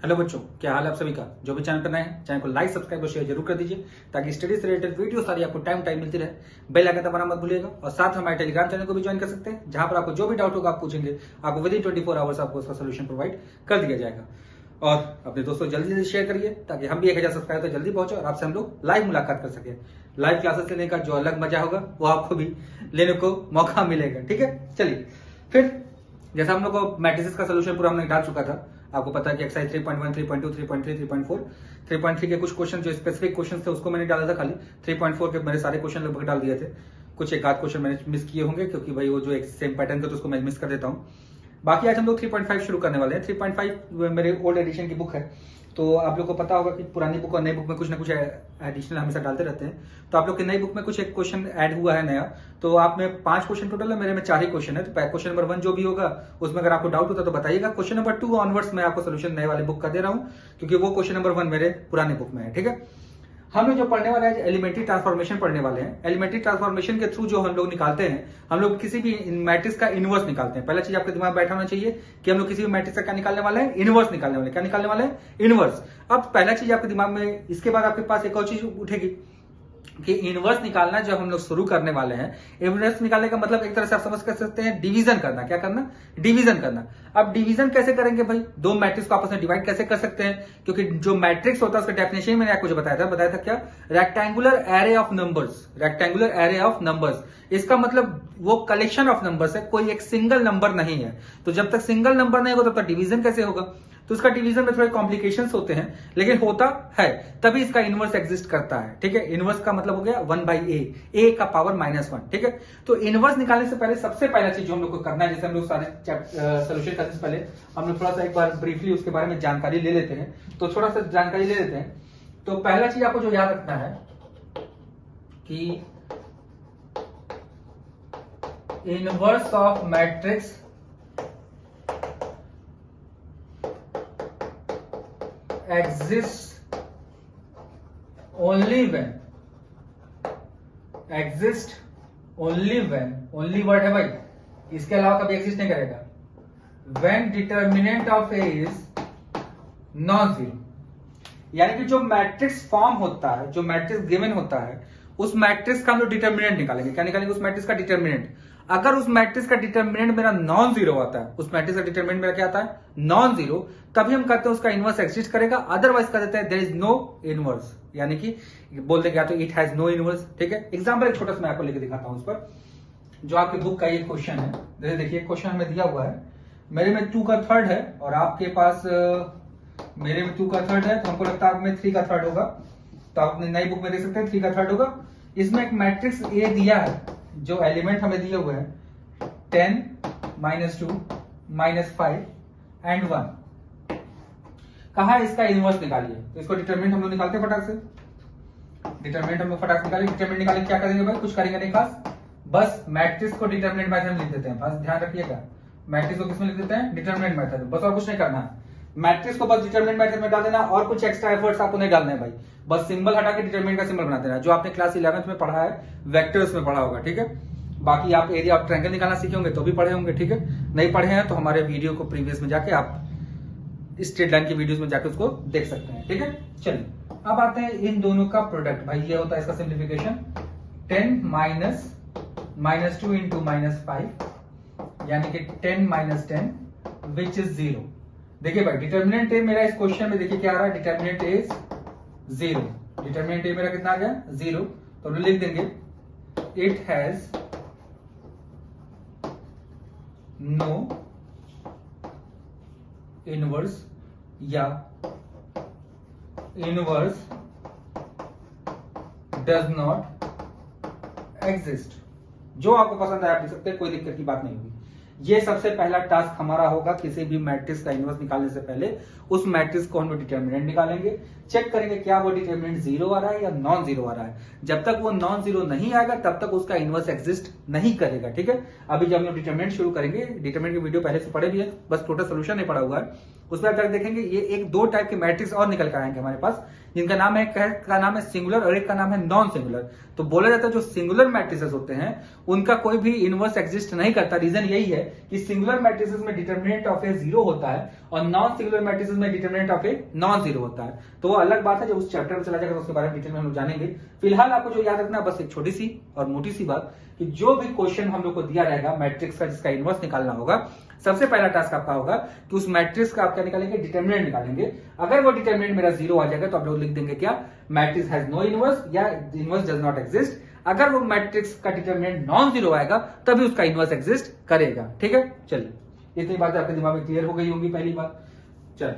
Hello बच्चों, क्या हाल है आप सभी का। जो भी चैनल पर नए हैं चैनल को लाइक सब्सक्राइब और शेयर जरूर कर दीजिए ताकि स्टडी से रिलेटेड वीडियो सारी आपको टाइम मिलती रहे। बेल आइकन दबाना मत भूलिएगा और साथ हमारे टेलीग्राम चैनल को भी ज्वाइन कर सकते हैं, जहां पर आपको जो भी डाउट होगा आप पूछेंगे, आपको विद इन 24 आवर्स आपको उसका सोल्यूशन प्रोवाइड कर दिया जाएगा। और अपने दोस्तों जल्दी से शेयर करिए ताकि हम भी 1000 सब्सक्राइबर तक जल्दी पहुंचे और आपसे हम लोग लाइव मुलाकात कर सके। लाइव क्लासेस लेने का जो अलग मजा होगा वो आपको भी लेने को मौका मिलेगा। ठीक है, चलिए फिर जैसा हम लोग को मैट्रिसेस का सोल्यूशन पूरा हमने डाल चुका था, आपको पता है कि एक्सरसाइज 3.1, 3.2, 3.3, 3.4, 3.3 के कुछ क्वेश्चन जो स्पेसिफिक क्वेश्चन थे उसको मैंने डाला था खाली। 3.4 के मेरे सारे क्वेश्चन लगभग डाल दिए थे, कुछ एक आध क्वेश्चन मैंने मिस किए होंगे क्योंकि भाई वो जो एक सेम पैटर्न थे तो उसको मैं मिस कर देता हूँ। बाकी आज हम लोग 3.5 शुरू करने वाले हैं। 3.5 मेरे ओल्ड एडिशन की बुक है, तो आप लोग को पता होगा कि पुरानी बुक और नई बुक में कुछ ना कुछ एडिशनल हमेशा डालते रहते हैं। तो आप लोग की नई बुक में कुछ एक क्वेश्चन ऐड हुआ है नया, तो आप में 5 क्वेश्चन टोटल है, मेरे में 4 ही क्वेश्चन है। तो क्वेश्चन नंबर 1 जो भी होगा उसमें अगर आपको डाउट होता तो बताइएगा। क्वेश्चन नंबर 2 ऑनवर्ड्स मैं आपको सोल्यूशन नए वाले बुक का दे रहा हूँ क्योंकि वो क्वेश्चन नंबर 1 मेरे पुराने बुक में है। ठीक है, हम लोग जो पढ़ने वाले हैं एलिमेंट्री ट्रांसफॉर्मेशन पढ़ने वाले हैं। एलिमेंट्री ट्रांसफॉर्मेशन के थ्रू जो हम लोग निकालते हैं, हम लोग किसी भी मैट्रिक्स का इनवर्स निकालते हैं। पहला चीज आपके दिमाग में बैठा होना चाहिए कि हम लोग किसी भी मैट्रिक्स का क्या निकालने वाले हैं, इनवर्स निकालने वाले हैं। क्या निकालने वाले हैं? इनवर्स। अब पहला चीज आपके दिमाग में, इसके बाद आपके पास एक और चीज उठेगी कि इनवर्स निकालना जब हम लोग शुरू करने वाले हैं, इनवर्स निकालने का मतलब एक तरह से आप समझ कर सकते हैं डिवीजन करना। क्या करना? डिवीजन करना। अब डिवीजन कैसे करेंगे भाई? दो मैट्रिक्स को आपस में डिवाइड कैसे कर सकते हैं? क्योंकि जो मैट्रिक्स होता है उसका डेफिनेशन मैंने आपको जो बताया था क्या? Rectangular array of numbers. Rectangular array of numbers, इसका मतलब वो कलेक्शन ऑफ नंबर्स है, कोई एक सिंगल नंबर नहीं है। तो जब तक सिंगल नंबर नहीं होगा तब तक डिवीजन कैसे होगा? तो इसका डिवीजन में थोड़े कॉम्प्लिकेशंस होते हैं, लेकिन होता है, तभी इसका इनवर्स एग्जिस्ट करता है। ठीक है, इनवर्स का मतलब हो गया 1/a, a का पावर -1। ठीक है, तो इनवर्स निकालने से पहले सबसे पहला चीज जो हम लोग को करना है, जैसे हम लोग सारे सोल्यूशन करने से पहले हम लोग थोड़ा सा एक बार ब्रीफली उसके बारे में जानकारी ले लेते हैं। तो थोड़ा सा जानकारी ले लेते हैं। तो पहला चीज आपको जो याद रखना है कि inverse of matrix exists only when only word है भाई, इसके अलावा कभी एग्जिस्ट नहीं करेगा। when determinant of A is non zero, यानी कि जो मैट्रिक्स फॉर्म होता है, जो मैट्रिक्स गिवन होता है, उस मैट्रिक्स का हम लोग डिटर्मिनेंट निकालेंगे। क्या निकालेंगे? उस मैट्रिक्स का डिटर्मिनेंट। अगर उस मैट्रिक्स का डिटर्मिनेंट मेरा नॉन जीरो आता है, उस मैट्रिक्स का डिटर्मिनेंट मेरा क्या आता है? नॉन जीरो, तभी हम कहते हैं उसका इनवर्स एग्जिस्ट करेगा। अदरवाइज कह देते हैं देयर इज नो इनवर्स, यानी कि बोल देंगे तो इट हैज नो इनवर्स। ठीक है, एग्जांपल एक छोटा सा मैं आपको लेके दिखाता हूं उस पर, जो आपकी बुक का ये क्वेश्चन है। जैसे देखिए क्वेश्चन हमें दिया हुआ है, मेरे में 2 का थर्ड है और आपके पास मेरे में 2 का थर्ड है, तो हमको लगता है आप में 3 का थर्ड होगा। तो आप अपनी नई बुक में देख सकते हैं 3 का थर्ड होगा। इसमें एक मैट्रिक्स ए दिया है, जो एलिमेंट हमें दिए हुए हैं 10, -2, -5 एंड 1। कहा इसका इनवर्स निकालिए। तो इसको डिटरमिनेंट हम लोग निकालते हैं फटाक से। डिटरमिनेंट हम लोग फटाक से निकालेंगे। डिटरमिनेंट निकाले क्या करेंगे भाई? कुछ करेंगे नहीं खास, बस मैट्रिक्स को डिटरमिनेंट मेथड में लिख देते हैं। बस ध्यान रखिएगा, मैट्रिक्स को किसमें लिख देते हैं? डिटरमिनेंट मेथड में। बस और कुछ नहीं करना है, मैट्रिक्स को बस डिटरमिनेंट मेथड में डाल देना और कुछ एक्स्ट्रा एफर्ट्स आपको नहीं डालना है भाई। बस सिंबल हटा के डिटरमिनेंट का सिंबल बना देना, जो आपने क्लास 11th में पढ़ा है, वेक्टर्स में पढ़ा होगा। ठीक है, बाकी आप एरिया ऑफ ट्रायंगल निकालना सीखे होंगे तो भी पढ़े होंगे। ठीक है, नहीं पढ़े हैं तो हमारे वीडियो को प्रीवियस में जाके आप स्ट्रेट लाइन की वीडियोस में जाके उसको देख सकते हैं। ठीक है, चलिए अब आते हैं इन दोनों का प्रोडक्ट। भाई ये होता है इसका सिंप्लीफिकेशन, 10 -2 इंटू -5, यानी कि 10 - 10 विच इज 0। देखिए भाई डिटर्मिनेंट ए मेरा इस क्वेश्चन में देखिए क्या आ रहा है, डिटर्मिनेंट ए इज 0। डिटर्मिनेंट ए मेरा कितना आ गया? 0। तो हम लिख देंगे इट हैज नो इनवर्स या इनवर्स डज नॉट एग्जिस्ट। जो आपको पसंद है आप लिख सकते हैं, कोई दिक्कत की बात नहीं होगी। ये सबसे पहला टास्क हमारा होगा, किसी भी मैट्रिक्स का इनवर्स निकालने से पहले उस मैट्रिक्स को हम लोग डिटर्मिनेंट निकालेंगे, चेक करेंगे क्या वो डिटर्मिनेंट 0 आ रहा है या नॉन जीरो आ रहा है। जब तक वो नॉन जीरो नहीं आएगा तब तक उसका इनवर्स एग्जिस्ट नहीं करेगा। ठीक है, अभी जब हम लोग डिटर्मिनेंट शुरू करेंगे, डिटर्मिनेंट की वीडियो पहले से पढ़े भी है, बस टोटल सोल्यूशन नहीं पढ़ा हुआ है, उसमें आप जाकर देखेंगे ये एक 2 टाइप के मैट्रिक्स और निकल कर आएंगे हमारे पास, जिनका नाम है, का नाम है सिंगुलर और एक का नाम है नॉन सिंगुलर। तो बोला जाता है जो सिंगुलर मैट्रिसेस होते हैं उनका कोई भी इनवर्स एग्जिस्ट नहीं करता। रीजन यही है कि सिंगुलर मैट्रिसेस में डिटर्मिनेंट ऑफ ए जीरो होता है और नॉन सिंगुलर मैट्रिसेस में determinant of a non zero होता है। तो वो अलग बात है, जब उस चैप्टर में चला जाएगा तो उसके बारे में डिटेल में हम लोग जानेंगे। फिलहाल आपको जो याद रखना है बस एक छोटी सी और मोटी सी बात कि जो भी क्वेश्चन हम लोग को दिया रहेगा मैट्रिक्स का जिसका इनवर्स निकालना होगा, सबसे पहला टास्क आपका होगा कि उस मैट्रिक्स का आप क्या निकालेंगे, डिटर्मिनेंट निकालेंगे। अगर वो डिटर्मिनेंट मेरा जीरो आ जाएगा तो आप लोग लिख देंगे क्या, मैट्रिक्स हैज नो इनवर्स या इनवर्स डज नॉट एग्जिस्ट। अगर वो मैट्रिक्स का डिटर्मिनेंट नॉन जीरो आएगा तभी उसका इनवर्स एग्जिस्ट करेगा। ठीक है, चलिए इतनी बातें आपके दिमाग में क्लियर हो गई होंगी पहली बात। चल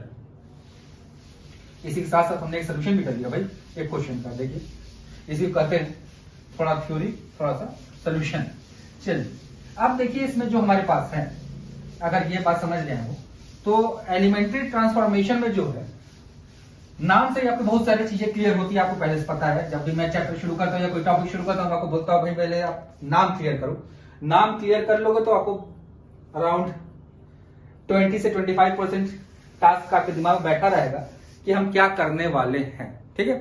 इसी के साथ साथ हमने एक सोल्यूशन भी कर लिया भाई एक क्वेश्चन का। देखिए इसी को कहते हैं थोड़ा थ्योरी थोड़ा सा सोल्यूशन। चलिए अब देखिए इसमें जो हमारे पास है, अगर ये बात समझ रहे हो तो एलिमेंट्री ट्रांसफॉर्मेशन में जो है नाम से ही आपको बहुत सारी चीजें क्लियर होती है, आपको पहले से पता है। जब भी मैं चैप्टर शुरू करता हूँ या कोई टॉपिक शुरू करता हूँ आपको बोलता हूँ भाई पहले आप नाम क्लियर करो। नाम क्लियर कर लोगे तो आपको अराउंड 20 से 25% टास्क आपके दिमाग में बैठा रहेगा कि हम क्या करने वाले हैं। ठीक है,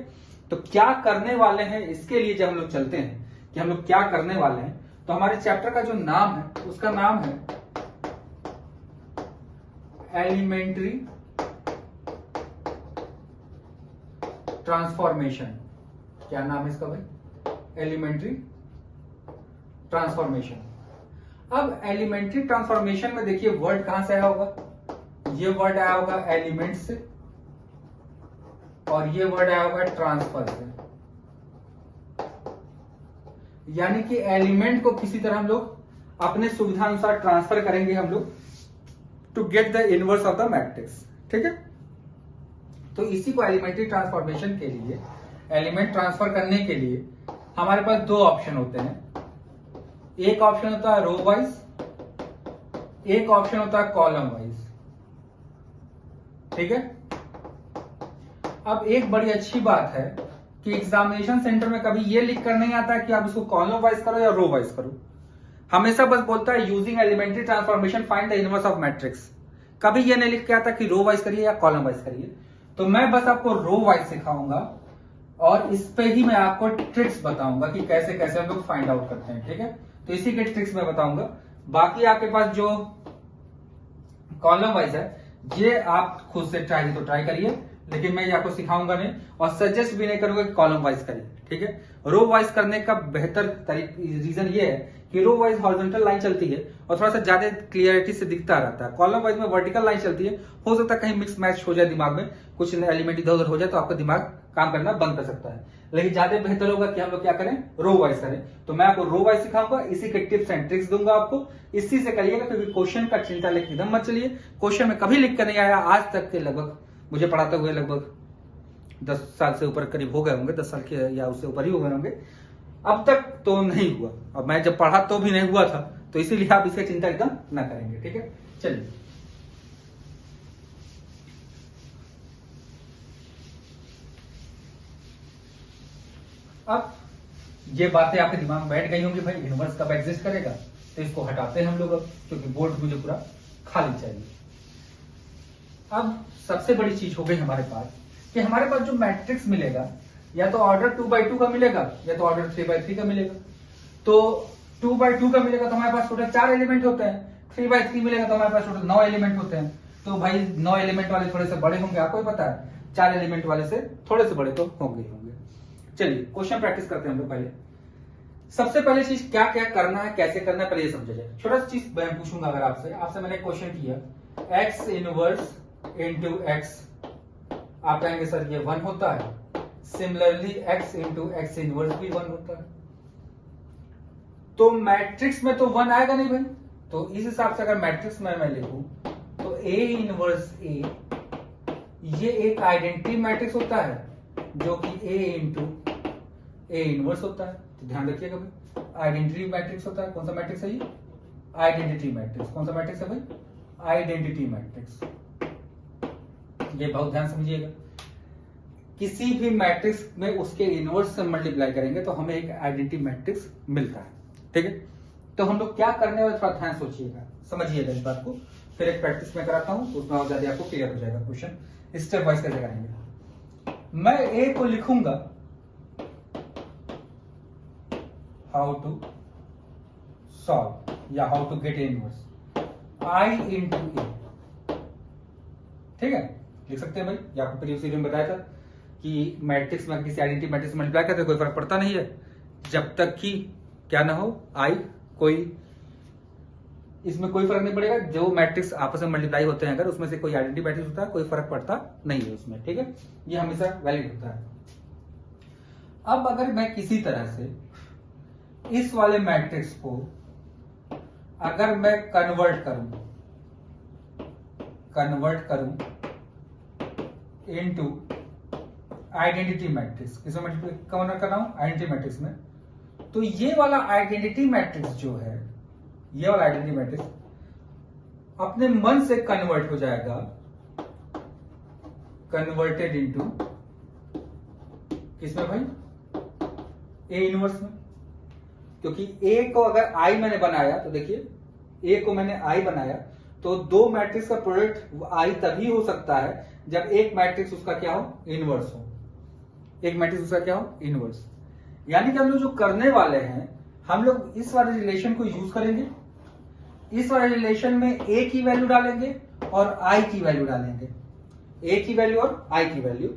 तो क्या करने वाले हैं इसके लिए जब हम लोग चलते हैं कि हम लोग क्या करने वाले हैं, तो हमारे चैप्टर का जो नाम है उसका नाम है एलिमेंट्री ट्रांसफॉर्मेशन। क्या नाम है इसका भाई, एलिमेंट्री ट्रांसफॉर्मेशन। अब एलिमेंट्री ट्रांसफॉर्मेशन में देखिए वर्ड कहां से आया होगा, ये वर्ड आया होगा एलिमेंट से और ये वर्ड आया होगा ट्रांसफर से। यानी कि एलिमेंट को किसी तरह हम लोग अपने सुविधा अनुसार ट्रांसफर करेंगे हम लोग to get the inverse of the matrix. ठीक है, तो इसी को एलिमेंट्री ट्रांसफॉर्मेशन के लिए, एलिमेंट ट्रांसफर करने के लिए हमारे पास दो ऑप्शन होते हैं। एक ऑप्शन होता है रो वाइज, एक ऑप्शन होता है कॉलम वाइज। ठीक है, अब एक बड़ी अच्छी बात है कि एग्जामिनेशन सेंटर में कभी ये लिख कर नहीं आता कि आप इसको कॉलम वाइज करो या रो वाइज करो। हमेशा बस बोलता है using elementary transformation find the inverse of matrix. कभी ये नहीं लिख के आता कि रो वाइज करिए या कॉलम वाइज करिए। तो मैं बस आपको रो वाइज सिखाऊंगा और इस पे ही मैं आपको ट्रिक्स बताऊंगा कि कैसे कैसे हम लोग फाइंड आउट करते हैं। ठीक है, तो इसी के ट्रिक्स मैं बताऊंगा। बाकी आपके पास जो कॉलम वाइज है ये आप खुद से ट्राई करिए, लेकिन मैं ये आपको सिखाऊंगा नहीं और सजेस्ट भी नहीं करूंगा कि कॉलम वाइज करिए। ठीक है, रो वाइज करने का बेहतर रीजन ये है कि रो वाइज हॉरिजॉन्टल लाइन चलती है और थोड़ा सा ज्यादा क्लियरिटी से दिखता रहता है। कॉलम वाइज में वर्टिकल लाइन चलती है, हो सकता है कहीं मिक्स मैच हो जाए दिमाग में, कुछ एलिमेंट इधर उधर हो जाए तो आपका दिमाग काम करना बंद कर सकता है। लेकिन ज्यादा बेहतर होगा कि हम लोग क्या करें, रो वाइज करें। तो मैं आपको रो वाइज सिखाऊंगा, इसी के टिप्स एंड ट्रिक्स दूंगा आपको, इसी से करिएगा। क्योंकि क्वेश्चन का चिंता लेकर एकदम मत चलिए। क्वेश्चन में कभी लिख कर नहीं आया आज तक के, लगभग मुझे पढ़ाते हुए लगभग 10 साल से ऊपर करीब हो गए होंगे, 10 साल के या उससे ऊपर ही हो गए होंगे, अब तक तो नहीं हुआ। अब मैं जब पढ़ा तो भी नहीं हुआ था, तो इसीलिए आप इसकी चिंता एकदम ना करेंगे। ठीक है, चलिए अब ये बातें आपके दिमाग में बैठ गई होंगी भाई इनवर्स कब एग्जिस्ट करेगा। तो इसको हटाते हैं हम लोग अब, क्योंकि बोर्ड मुझे पूरा खाली चाहिए। अब सबसे बड़ी चीज हो गई हमारे पास कि हमारे पास जो मैट्रिक्स मिलेगा या तो ऑर्डर 2x2 का मिलेगा या तो ऑर्डर 3x3 का मिलेगा। तो 2x2 का मिलेगा तो हमारे पास टोटल 4 एलिमेंट होते हैं, 3x3 मिलेगा तो हमारे पास टोटल 9 एलिमेंट होते हैं। तो भाई 9 एलिमेंट वाले थोड़े से बड़े होंगे, आपको ही पता है, 4 एलिमेंट वाले से थोड़े से बड़े तो होंगे ही होंगे। चलिए क्वेश्चन प्रैक्टिस करते हैं हम लोग। पहले सबसे पहले चीज क्या क्या करना है, कैसे करना है, पहले ये समझा जाए। छोटा सा चीज मैं पूछूंगा, अगर आपसे मैंने क्वेश्चन किया एक्स इनवर्स इंटू एक्स, आप कहेंगे सर ये 1 होता है। Similarly x into x inverse भी 1 होता है। तो मैट्रिक्स में तो 1 आएगा नहीं भाई। तो इस हिसाब से अगर मैट्रिक्स में मैं लिखूं तो ए इनवर्स ए, ये एक आइडेंटिटी मैट्रिक्स होता है जो कि ए इंटू ए इनवर्स होता है। तो ध्यान रखिएगा भाई, आइडेंटिटी मैट्रिक्स होता है। कौन सा मैट्रिक्स है ये, आइडेंटिटी मैट्रिक्स। कौन सा मैट्रिक्स है भाई, आइडेंटिटी मैट्रिक्स। ये बहुत ध्यान समझिएगा, किसी भी मैट्रिक्स में उसके इनवर्स से मल्टीप्लाई करेंगे तो हमें एक आइडेंटिटी मैट्रिक्स मिलता है। ठीक है, तो हम लोग क्या करने वाले थोड़ा ध्यान सोचिएगा, समझिएगा इस बात को। फिर एक प्रैक्टिस में कराता हूं, उसमें और ज्यादा आपको क्लियर हो जाएगा क्वेश्चन। स्टेप वाइज कैसे करेंगे, मैं ए को लिखूंगा हाउ टू सॉल्व या how to get A inverse I into A, ठीक है, लिख सकते हैं भाई। ये आपको प्रीवियस वीडियो में बताया था कि मैट्रिक्स में किसी आइडेंटिटी मैट्रिक्स में मल्टीप्लाई करते कोई फर्क पड़ता नहीं है जब तक कि क्या ना हो आई, कोई इसमें कोई फर्क नहीं पड़ेगा। जो मैट्रिक्स आपस में मल्टीप्लाई होते हैं अगर उसमें से कोई आइडेंटिटी मैट्रिक्स होता है कोई फर्क पड़ता नहीं है उसमें, ठीक है, ये हमेशा वैलिड होता है। अब अगर मैं किसी तरह से इस वाले मैट्रिक्स को अगर मैं कन्वर्ट करूं इनटू आइडेंटिटी मैट्रिक्स, किसमें मल्टीप्लाई कन्वर्ट कर रहा हूं आइडेंटिटी मैट्रिक्स में, तो ये वाला आइडेंटिटी मैट्रिक्स जो है, ये वाला आइडेंटिटी मैट्रिक्स अपने मन से कन्वर्ट हो जाएगा, कन्वर्टेड इनटू किसमें भाई, ए इनवर्स में। क्योंकि ए को अगर आई मैंने बनाया तो देखिए ए को मैंने आई बनाया तो दो मैट्रिक्स का प्रोडक्ट आई तभी हो सकता है जब एक मैट्रिक्स उसका क्या हो, इनवर्स हो, एक मैट्रिक्स उसका क्या हो, इनवर्स। यानी कि हम लोग जो करने वाले हैं हम लोग इस वाले रिलेशन को यूज करेंगे, इस वाले रिलेशन में ए की वैल्यू डालेंगे और आई की वैल्यू डालेंगे, ए की वैल्यू और आई की वैल्यू,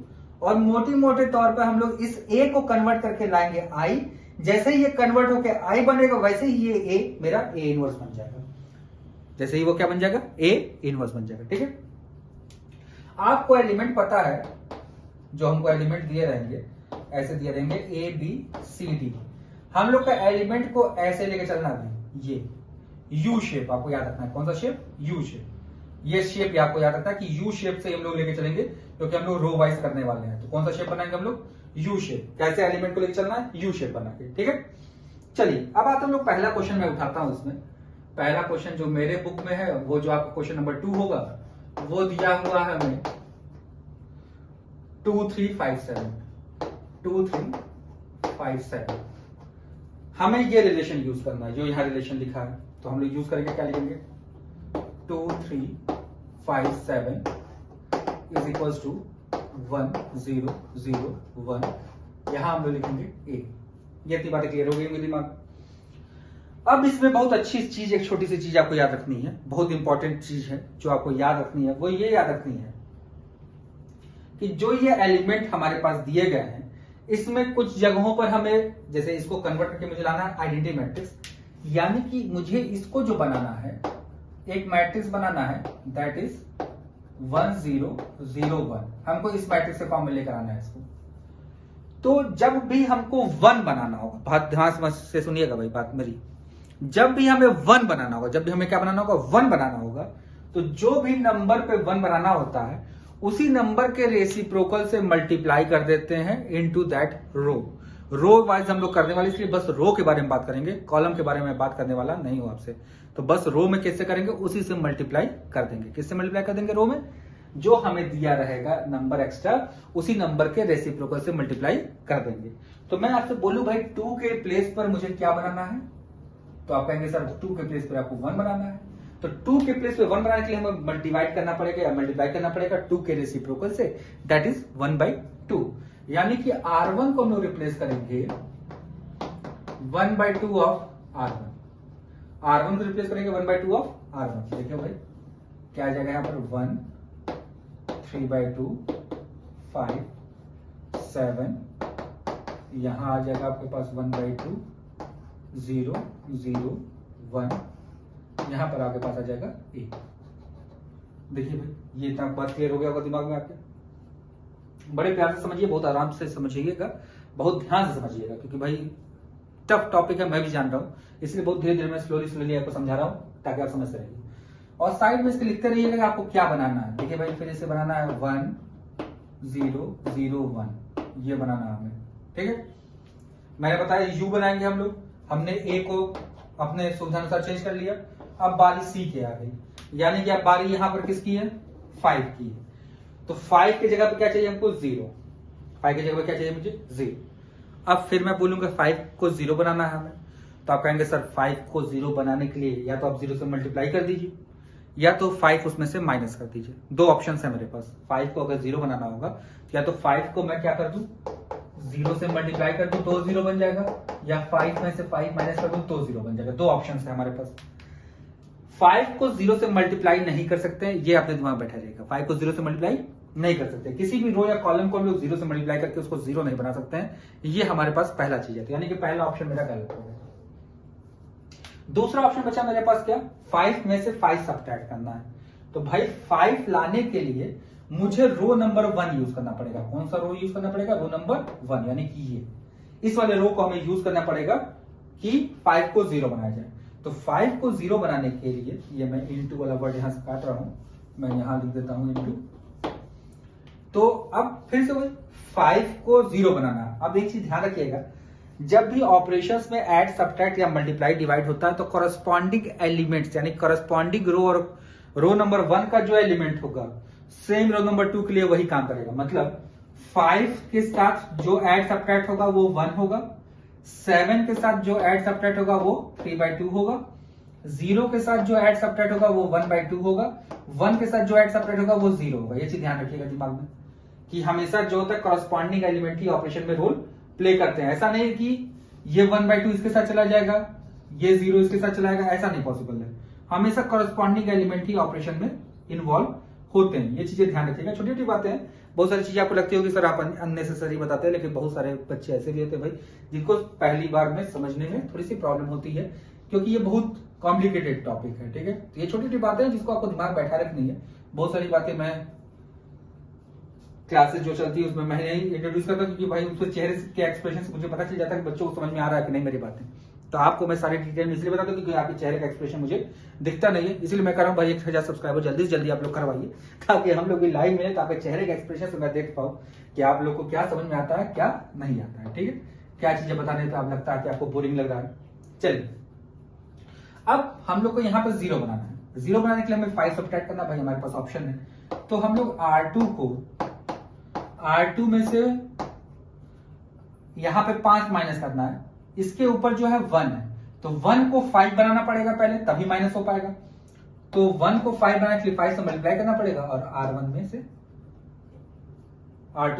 और मोटे मोटे तौर पर हम लोग इस ए को कन्वर्ट करके लाएंगे आई, जैसे ही ये कन्वर्ट होकर आई बनेगा वैसे ही ये ए मेरा ए इनवर्स बन जाएगा, जैसे ही वो क्या बन जाएगा, ए इनवर्स बन जाएगा, ठीक है। आपको एलिमेंट पता है, जो हमको एलिमेंट दिए रहेंगे ऐसे दिए रहेंगे ए बी सी डी, हम लोग का एलिमेंट को ऐसे लेके चलना है, ये यू शेप आपको याद रखना है, कौन सा शेप, यू शेप, ये शेप आपको याद रखना है कि यू शेप से हम लोग लेके चलेंगे क्योंकि हम लोग रो वाइज करने वाले हैं। तो कौन सा शेप बनाएंगे हम लोग, यू शेप, कैसे एलिमेंट को लेके चलना है, यू शेप बना के, ठीक है। चलिए अब आते हम लोग पहला क्वेश्चन मैं उठाता हूं, उसमें पहला क्वेश्चन जो मेरे बुक में है वो जो आपका क्वेश्चन नंबर 2 होगा वो दिया हुआ है हमें 2357। हमें ये रिलेशन यूज करना है जो यहां रिलेशन लिखा है, तो हम लोग यूज करेंगे, क्या लिखेंगे, 2357 इज इक्वल्स टू 1001, यहां हम लोग लिखेंगे ए। ये इतनी बातें क्लियर हो गई मेरे दिमाग। अब इसमें बहुत अच्छी चीज, एक छोटी सी चीज आपको याद रखनी है, बहुत इंपॉर्टेंट चीज है जो आपको याद रखनी है, वो ये याद रखनी है कि जो ये एलिमेंट हमारे पास दिए गए हैं इसमें कुछ जगहों पर हमें, जैसे इसको कन्वर्ट करके मुझे लाना है आइडेंटिटी मैट्रिक्स, यानी कि मुझे इसको जो बनाना है, एक मैट्रिक्स बनाना है दैट इज 1001, हमको इस मैट्रिक्स के फॉर्म में लेकर आना है इसको। तो जब भी हमको 1 बनाना होगा, बात ध्यान से सुनिएगा भाई बात मेरी, जब भी हमें 1 बनाना होगा, जब भी हमें क्या बनाना होगा, 1 बनाना होगा, तो जो भी नंबर पे 1 बनाना होता है उसी नंबर के रेसिप्रोकल से मल्टीप्लाई कर देते हैं इनटू दैट रो वाइज हम लोग करने वाले, इसलिए बस रो के बारे में बात करेंगे, कॉलम के बारे में बात करने वाला नहीं हूं आपसे। तो बस रो में कैसे करेंगे, उसी से मल्टीप्लाई कर देंगे, किससे मल्टीप्लाई कर देंगे, रो में जो हमें दिया रहेगा नंबर एक्स्ट्रा उसी नंबर के रेसिप्रोकल से मल्टीप्लाई कर देंगे। तो मैं आपसे बोलूं भाई 2 के प्लेस पर मुझे क्या बनाना है, तो आप कहेंगे सर 2 के प्लेस पर आपको 1 बनाना है, तो 2 के प्लेस पे 1 बनाने के लिए हमें मल्टीप्लाई करना पड़ेगा या मल्टीप्लाई करना पड़ेगा 2 के रेसिप्रोकल से, दैट इज 1/2, यानी कि R1 को हम लोग रिप्लेस करेंगे 1/2 ऑफ R1 को रिप्लेस करेंगे 1/2 ऑफ R1। देखिए भाई क्या आ जाएगा यहां पर 1 3/2 5 7, यहां आ जाएगा आपके पास 1/2 0 0 1, यहां पर आपके पास आ जाएगा ए। देखिए भाई ये इतना बात क्लियर हो गया होगा दिमाग में आपके, बड़े प्यार से समझिए, बहुत आराम से समझिएगा, बहुत ध्यान से समझिएगा, क्योंकि भाई टफ टॉपिक है, मैं भी जान रहा हूं, इसलिए बहुत धीरे धीरे मैं स्लोली आपको समझा रहा हूं ताकि आप समझ सकेंगे। और साइड में इसके लिखते रहिएगा कि आपको क्या बनाना है। देखिए भाई फिर इसे बनाना है 1 0 0 1, ये बनाना है हमें, ठीक है। मैंने बताया यू बनाएंगे हम लोग, हमने ए को अपने सुविधा अनुसार चेंज कर लिया, अब बारी सी के आ गई, यानी कि अब बारी यहां पर किसकी है, 5 की है। तो 5 की जगह पे क्या चाहिए हमको, 0, 5 की जगह पे क्या चाहिए मुझे, 0। अब फिर मैं बोलूंगा 5 को 0 बनाना है हमें, तो आप कहेंगे सर 5 को 0 बनाने के लिए या तो आप 0 से मल्टीप्लाई कर दीजिए या तो 5 उसमें से माइनस कर दीजिए। 2 ऑप्शन है मेरे पास, 5 को अगर 0 बनाना होगा या तो 5 को मैं क्या कर दूं, 0 से मल्टीप्लाई कर दूं तो 0 बन जाएगा, या 5 में से 5 माइनस कर दूं तो 0 बन जाएगा। दो ऑप्शन है हमारे पास। 5 को 0 से मल्टीप्लाई नहीं कर सकते, ये अपने दिमाग में बैठा रहेगा। 5 को 0 से मल्टीप्लाई नहीं कर सकते, किसी भी रो या कॉलम को हम लोग 0 से मल्टीप्लाई करके उसको 0 नहीं बना सकते हैं। ये हमारे पास पहला चीज है, यानी कि पहला ऑप्शन मेरा गलत हो गया। दूसरा ऑप्शन बचा मेरे पास क्या, 5 में से 5 सब्ट्रैक्ट करना है। तो भाई 5 लाने के लिए मुझे रो नंबर 1 यूज करना पड़ेगा। कौन सा रो यूज करना पड़ेगा, रो नंबर 1, यानी कि ये इस वाले रो को हमें यूज करना पड़ेगा कि 5 को 0 बनाया जाए। तो 5 को 0 बनाने के लिए ये मैं इंटू वाला वर्ड यहां से काट रहा हूं, मैं यहां लिख देता हूं इंटू। तो अब फिर से वही 5 को 0 बनाना। अब एक चीज ध्यान रखिएगा, जब भी ऑपरेशंस में ऐड, सब्ट्रैक्ट या मल्टीप्लाई, डिवाइड होता है तो कॉरस्पॉन्डिंग एलिमेंट्स यानी कॉरस्पॉन्डिंग रो और रो नंबर 1 का जो एलिमेंट होगा सेम रो नंबर 2 के लिए वही काम करेगा। मतलब 5 के साथ जो ऐड सब्ट्रैक्ट होगा वो 1 होगा, 7 के साथ जो ऐड सब्ट्रैक्ट होगा वो 3/2 होगा, 0 के साथ जो ऐड सब्ट्रैक्ट होगा वो 1/2 होगा, 1 के साथ जो ऐड सब्ट्रैक्ट होगा वो 0 होगा। ये चीज ध्यान रखिएगा दिमाग में कि हमेशा जो होता है कॉरस्पॉन्डिंग एलिमेंट ही ऑपरेशन में रोल प्ले करते हैं। ऐसा नहीं कि ये 1/2 इसके साथ चला जाएगा, ये 0 इसके साथ चला जाएगा, ऐसा नहीं पॉसिबल है। हमेशा कॉरस्पॉन्डिंग एलिमेंट ही ऑपरेशन में इन्वॉल्व होते हैं। ये चीजें ध्यान रखिएगा, छोटी छोटी बातें हैं। बहुत सारी चीजें आपको लगती होगी सर आप अननेसेसरी बताते हैं, लेकिन बहुत सारे बच्चे ऐसे भी होते हैं भाई जिनको पहली बार में समझने में थोड़ी सी प्रॉब्लम होती है, क्योंकि ये बहुत कॉम्प्लिकेटेड टॉपिक है। ठीक है, तो ये छोटी छोटी बातें हैं जिसको आपको दिमाग बैठा रखनी है। बहुत सारी बातें मैं क्लासेस जो चलती है उसमें मैं नहीं इंट्रोड्यूस करता, क्योंकि भाई उसके चेहरे के एक्सप्रेशन से मुझे पता चल जाता है कि बच्चों को समझ में आ रहा है कि नहीं मेरी बातें। तो आपको मैं सारी डिटेल इसलिए बताता हूँ क्योंकि आपके चेहरे का एक्सप्रेशन मुझे दिखता नहीं है, इसलिए मैं कर रहा हूँ भाई 1000 सब्सक्राइबर जल्दी से जल्दी आप लोग करवाइए, ताकि हम लोग भी लाइव मिले, ताकि चेहरे के एक्सप्रेशन से मैं देख पाऊँ कि आप लोग को क्या समझ में आता है क्या नहीं आता है। ठीक है, क्या चीजें बताने पे आप लगता है कि आपको बोरिंग लग रहा है। चलिए, अब हम लोग को यहाँ पर 0 बनाना है। 0 बनाने के लिए हमें 5 सब्ट्रैक्ट करना, भाई हमारे पास ऑप्शन है। तो हम लोग R2 में से यहां पे 5 माइनस करना है, इसके ऊपर जो है 1 है, तो 1 को 5 बनाना पड़ेगा पहले, तभी माइनस हो पाएगा। तो 1 को 5 बनाने के लिए 5 से मल्टीप्लाई करना पड़ेगा और R2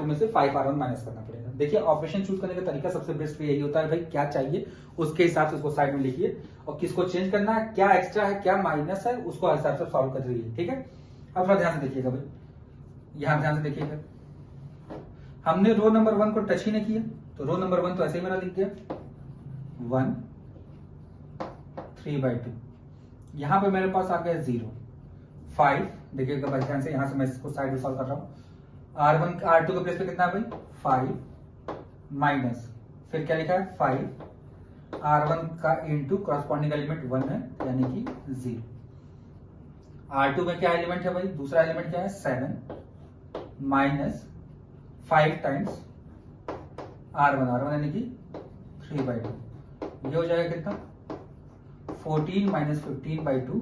में से 5 R1 माइनस करना पड़ेगा। देखिए, ऑपरेशन चूज करने का तरीका सबसे बेस्ट यही होता है भाई, क्या चाहिए उसके हिसाब से उसको साइड में लिखिए, और किसको चेंज करना है, क्या एक्स्ट्रा है क्या माइनस है, उसको हिसाब से सॉल्व कर दीजिए। ठीक है, अब थोड़ा ध्यान से देखिएगा भाई, यहां ध्यान से देखिएगा, हमने रो नंबर 1 को टच ही नहीं किया, तो रो नंबर 1 तो ऐसे ही मेरा लिख गया 1 3/2। यहां पे मेरे पास आ गया 0 5। देखिएगा भाई ध्यान से, यहां से मैं इसको साइड में सॉल्व कर रहा हूं। R1 R2 के प्लेस पे कितना है भाई 5 माइनस, फिर क्या लिखा है 5 R1 का इंटू कॉरस्पॉन्डिंग एलिमेंट 1 है यानी कि 0। R2 में क्या एलिमेंट है भाई, दूसरा एलिमेंट क्या है 7 माइनस 5 टाइम्स R1 यानी कि 3/2। ये हो जाएगा कितना 14 माइनस 15/2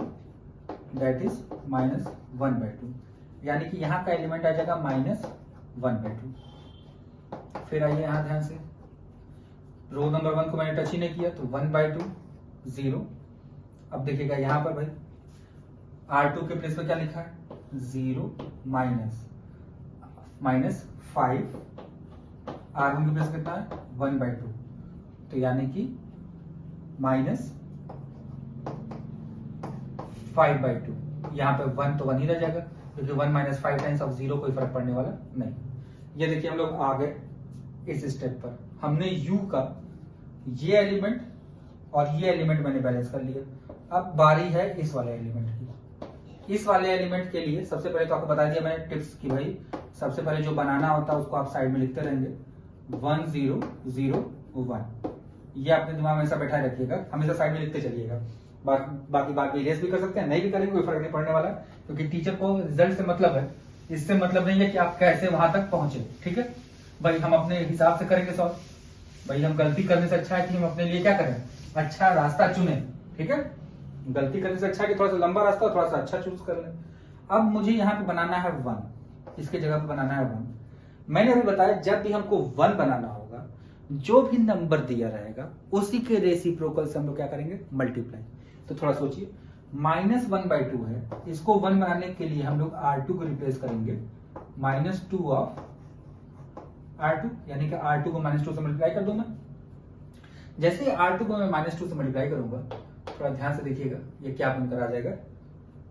दैट इज माइनस 1/2, यानी कि यहां का एलिमेंट आ जाएगा माइनस 1/2। फिर आइए यहां ध्यान से, रो नंबर 1 को मैंने टच ही नहीं किया तो 1/2 0। अब देखिएगा यहां पर भाई R2 के प्लेस पे क्या लिखा है 0 माइनस 5 R1 के प्लेस कितना है 1/2, तो यानी कि माइनस 5/2। यहां पे 1 तो 1 ही रह जाएगा, क्योंकि 1 माइनस 5 टाइम्स ऑफ 0 कोई फर्क पड़ने वाला नहीं। ये देखिए हम लोग आ गए इस स्टेप पर, हमने u का ये एलिमेंट और ये एलिमेंट मैंने बैलेंस कर लिया। अब बारी है इस वाले एलिमेंट की। इस वाले एलिमेंट के लिए सबसे पहले तो आपको बता दिया मैंने टिप्स की भाई, सबसे पहले जो बनाना होता है उसको आप साइड में लिखते रहेंगे 1 0 0 1। ये अपने दिमाग में ऐसा बैठा रखिएगा, हमेशा साइड में लिखते चलिएगा। बाकी बात इरेज भी कर सकते हैं, नहीं भी करेंगे कोई फर्क नहीं पड़ने वाला, क्योंकि टीचर को रिजल्ट से मतलब है, इससे मतलब नहीं है कि आप कैसे वहां तक पहुंचे। ठीक है भाई, हम अपने हिसाब से करेंगे सॉल्व। भाई हम गलती करने से अच्छा है कि हम अपने लिए क्या करें, अच्छा रास्ता चुने। ठीक है, गलती करने से अच्छा है कि थोड़ा सा लंबा रास्ता थोड़ा सा अच्छा चूज कर लें। अब मुझे यहाँ पे बनाना है 1, इसके जगह पे बनाना है 1। मैंने अभी बताया जब भी हमको 1 बनाना होगा, जो भी नंबर दिया रहेगा उसी के रेसिप्रोकल से हम लोग क्या करेंगे मल्टीप्लाई। तो थोड़ा सोचिए, माइनस 1/2 है, इसको 1 बनाने के लिए हम लोग R2 को रिप्लेस करेंगे -2 ऑफ R2, यानी कि R2 को -2 से मल्टीप्लाई कर दूं मैं। जैसे ही R2 को मैं -2 से मल्टीप्लाई करूंगा, थोड़ा ध्यान से देखिएगा ये क्या बनकर आ जाएगा।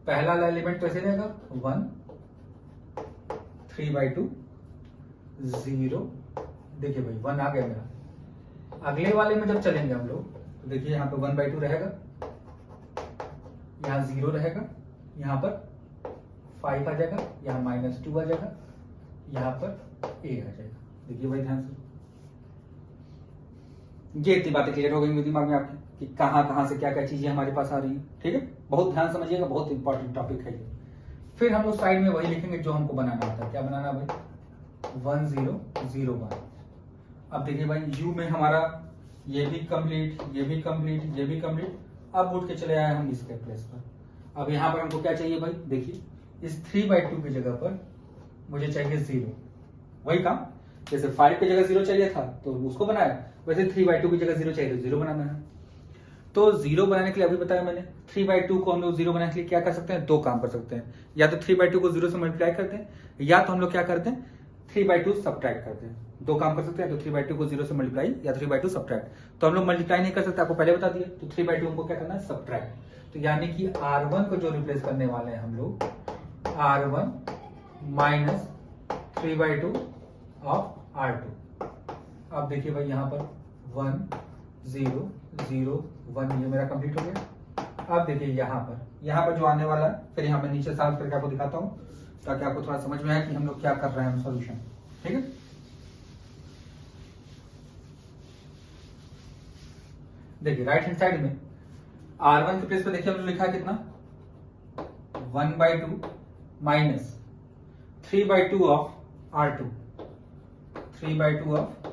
पहला वाला एलिमेंट कैसे रहेगा 1, 3/2, 0। देखिए भाई 1 आ गया मेरा। अगले वाले में जब चलेंगे हम लोग तो देखिए यहाँ पे 1/2 रहेगा, यहाँ 0 रहेगा, यहाँ पर 5 आ जाएगा, यहाँ -2 आ जाएगा, यहाँ पर a आ जाएगा। देखिए भाई ध्यान से, ये इतनी बातें क्लियर हो गई मेरे दिमाग में आपके कि कहां से क्या क्या चीजें हमारे पास आ रही है। ठीक है, बहुत ध्यान समझिएगा, बहुत इंपॉर्टेंट टॉपिक है ये। फिर हम लोग साइड में वही लिखेंगे जो हमको बनाना होता है। क्या बनाना भाई 1 0 0 1। अब देखिए भाई यू में हमारा ये भी कंप्लीट, ये भी कंप्लीट, ये भी कंप्लीट। अब उठ के चले आए हम इसके प्लेस पर। अब यहाँ पर हमको क्या चाहिए भाई, देखिए इस 3/2 की जगह पर मुझे चाहिए 0। वही काम, जैसे 5 की जगह 0 चाहिए था तो उसको बनाया, वैसे 3/2 की जगह 0 चाहिए तो 0 बनाना है। तो 0 बनाने के लिए अभी बताया मैंने, 3/2 को हम लोग 0 बनाने के लिए क्या कर सकते हैं, दो काम कर सकते हैं। या तो 3/2 को 0 से मल्टीप्लाई करते हैं, या तो हम लोग क्या करते हैं 3/2 सब्ट्रैक्ट करते हैं। दो काम कर सकते हैं, तो 3/2 को 0 से मल्टीप्लाई या 3/2 सब्ट्रैक्ट। तो हम लोग मल्टीप्लाई नहीं कर सकते, आपको पहले बता दिया। तो 3/2 हमको क्या करना है सब्ट्रैक्ट। तो यानी कि R1 को जो रिप्लेस करने वाले हैं हम लोग, R1 माइनस 3/2 ऑफ R2। अब देखिए भाई यहाँ पर 1 0 0 1 ये मेरा कंप्लीट हो गया। अब देखिए यहाँ पर जो आने वाला है, फिर यहाँ मैं नीचे साफ करके आपको दिखाता हूँ ताकि आपको थोड़ा समझ में आए कि हम लोग क्या कर रहे हैं सॉल्यूशन। ठीक है, देखिए राइट हैंड साइड में R1 के प्लेस पे देखिए हमने लिखा है कितना 1/2 minus 3/2 of R2, 3/2 of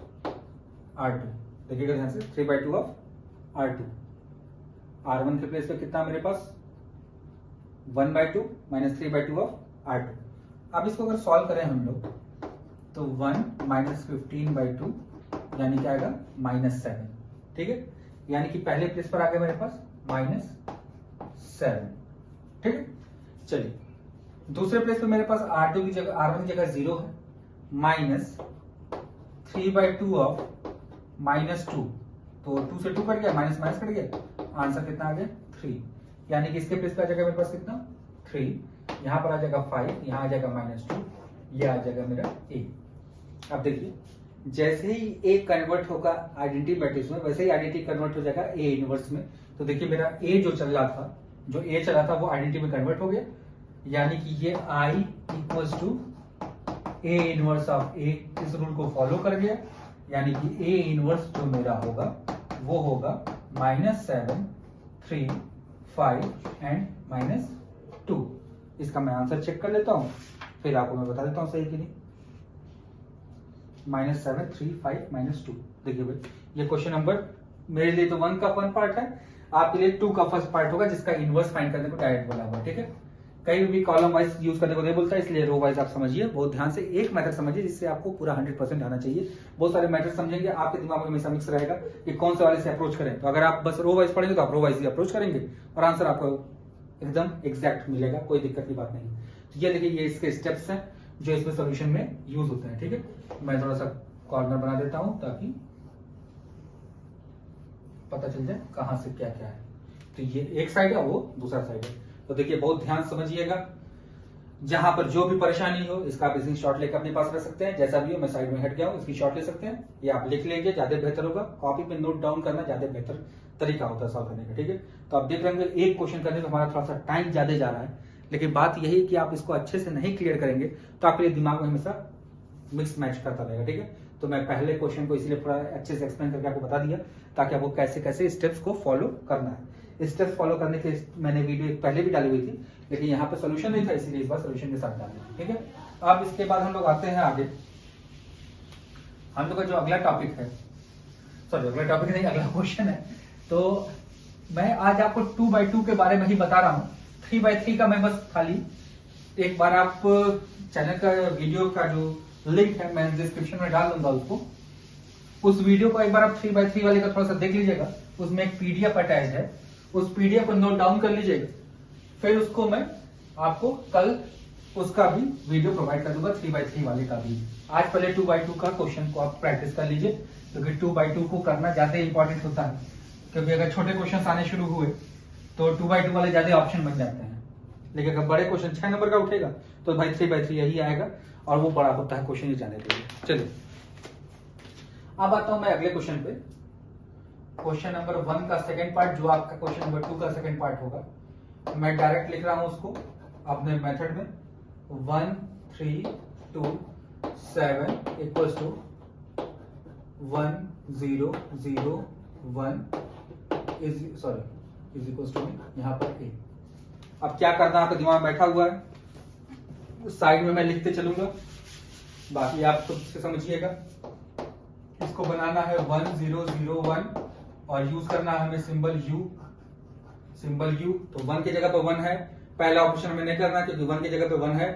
R2। देखिएगा ध्यान से 3/2 ऑफ R2। R1 के प्लेस पे कितना मेरे पास 1/2 माइनस 3/2 ऑफ R2। अब इसको अगर सॉल्व करें हम लोग तो 1 माइनस 15/2 यानी क्या आएगा -7। ठीक है, यानी कि पहले प्लेस पर आ गया मेरे पास -7। ठीक है, चलिए दूसरे प्लेस पे मेरे पास R2 की जगह R1 की जगह 0 है, माइनस 3/2 ऑफ -2। तो 2 से 2 कट गया, माइनस माइनस कट गया, आंसर कितना आ गया 3। यानी कि इसके प्लेस पे आ जाएगा मेरे पास कितना 3, यहाँ पर आ जाएगा 5, यहाँ आ जाएगा -2, ये आ जाएगा मेरा a। अब देखिए जैसे ही a कन्वर्ट होगा आइडेंटिटी मैट्रिक्स में, वैसे ही आइडेंटिटी कन्वर्ट हो जाएगा a इनवर्स में। तो देखिए मेरा a जो चल रहा था वो आइडेंटिटी में कन्वर्ट हो गया, यानी कि ये I equals to a inverse of a। इस रूल को फॉलो कर गया, यानी कि a इनवर्स जो मेरा होगा वो होगा -7 3 5 एंड -2। इसका मैं आंसर चेक कर लेता हूं, फिर आपको मैं बता देता हूं सही कि नहीं। -7 3 5 -2। देखिए भाई ये क्वेश्चन नंबर मेरे लिए तो 1 का फन पार्ट है, आपके लिए 2 का फर्स्ट पार्ट होगा जिसका इनवर्स फाइंड करने को डायरेक्ट बोला हुआ। ठीक है, कहीं भी कॉलम वाइज यूज करने को नहीं बोलता, इसलिए रो वाइज आप समझिए, बहुत ध्यान से एक मेथड समझिए जिससे आपको पूरा 100% आना चाहिए। बहुत सारे मेथड समझेंगे, आपके दिमाग में हमेशा मिक्स रहेगा कि कौन से वाले से अप्रोच करें। तो अगर आप बस रो वाइज पढ़ेंगे तो आप रो वाइज ही अप्रोच करेंगे और आंसर आपको एकदम एग्जैक्ट मिलेगा, कोई दिक्कत की बात नहीं। तो ये देखिए ये इसके स्टेप्स हैं जो इसमें सोल्यूशन में यूज होते हैं। ठीक है, मैं थोड़ा सा कॉर्नर बना देता हूं ताकि पता चल जाए कहां से क्या क्या है। तो ये एक साइड है, वो दूसरा साइड है। तो देखिए बहुत ध्यान समझिएगा, जहां पर जो भी परेशानी हो इसका आप स्क्रीन शॉट लेकर अपने पास रख सकते हैं। जैसा भी हो, मैं साइड में हट गया हूं, इसकी शॉट ले सकते हैं या आप लिख लेंगे, ज्यादा बेहतर होगा। कॉपी पे नोट डाउन करना ज्यादा बेहतर तरीका होता है सॉल्व करने का। ठीक है, तो आप देख रहे होंगे एक क्वेश्चन करने में हमारा थोड़ा सा टाइम ज्यादा जा रहा है, लेकिन बात यही है कि आप इसको अच्छे से नहीं क्लियर करेंगे तो आपके लिए दिमाग में हमेशा मिक्स मैच करता रहेगा। ठीक है, तो मैं पहले क्वेश्चन को इसलिए थोड़ा अच्छे से एक्सप्लेन करके आपको बता दिया ताकि आपको कैसे कैसे स्टेप्स को फॉलो करना है। स्टेप्स फॉलो करने के मैंने वीडियो पहले भी डाली हुई थी, लेकिन यहाँ पे सोल्यूशन नहीं था, इसीलिए इस बार सोल्यूशन के साथ डालें। ठीक है, अब इसके बाद हम लोग आते हैं आगे। हम लोग का जो अगला टॉपिक है, सॉरी अगला टॉपिक नहीं, अगला क्वेश्चन है। तो मैं आज आपको 2/2 के बारे में ही बता रहा हूँ। 3/3 का मैं बस खाली एक बार आप चैनल का वीडियो का जो लिंक है मैं डिस्क्रिप्शन में डाल दूंगा, उसको उस वीडियो को एक बार आप 3/3 वाले का थोड़ा सा देख लीजिएगा। उसमें एक पीडीएफ अटैच है, उस पीडीएफ को नोट डाउन कर लीजिएगा। फिर उसको मैं आपको कल उसका भी वीडियो प्रोवाइड कर दूंगा, 3x3 वाले का भी। आज पहले 2x2 का क्वेश्चन को आप प्रैक्टिस कर लीजिए, क्योंकि 2x2 को करना ज्यादा इंपॉर्टेंट होता है, क्योंकि अगर छोटे क्वेश्चन आने शुरू हुए तो 2x2 वाले ज्यादा ऑप्शन बन जाते हैं, लेकिन अगर बड़े क्वेश्चन 6 नंबर का उठेगा तो भाई 3x3 यही आएगा, और वो बड़ा होता है क्वेश्चन ही जाने के लिए। चलिए अब आता हूं मैं अगले क्वेश्चन पे, क्वेश्चन नंबर 1 का सेकंड पार्ट, जो आपका क्वेश्चन नंबर 2 का सेकंड पार्ट होगा। मैं डायरेक्ट लिख रहा हूं उसको अपने मेथड में, 1 3 2 7 equals to 1 0 0 1 is equals to यहाँ पर ए। अब क्या करना आपके दिमाग में बैठा हुआ है, साइड में मैं लिखते चलूंगा, बाकी आप खुद से समझिएगा। इसको बनाना है 1 0 0 1 और यूज करना है हमें सिंबल यू। तो 1 की जगह पे 1 है, पहला ऑप्शन हमें नहीं करना क्योंकि 1 की जगह पे 1 है,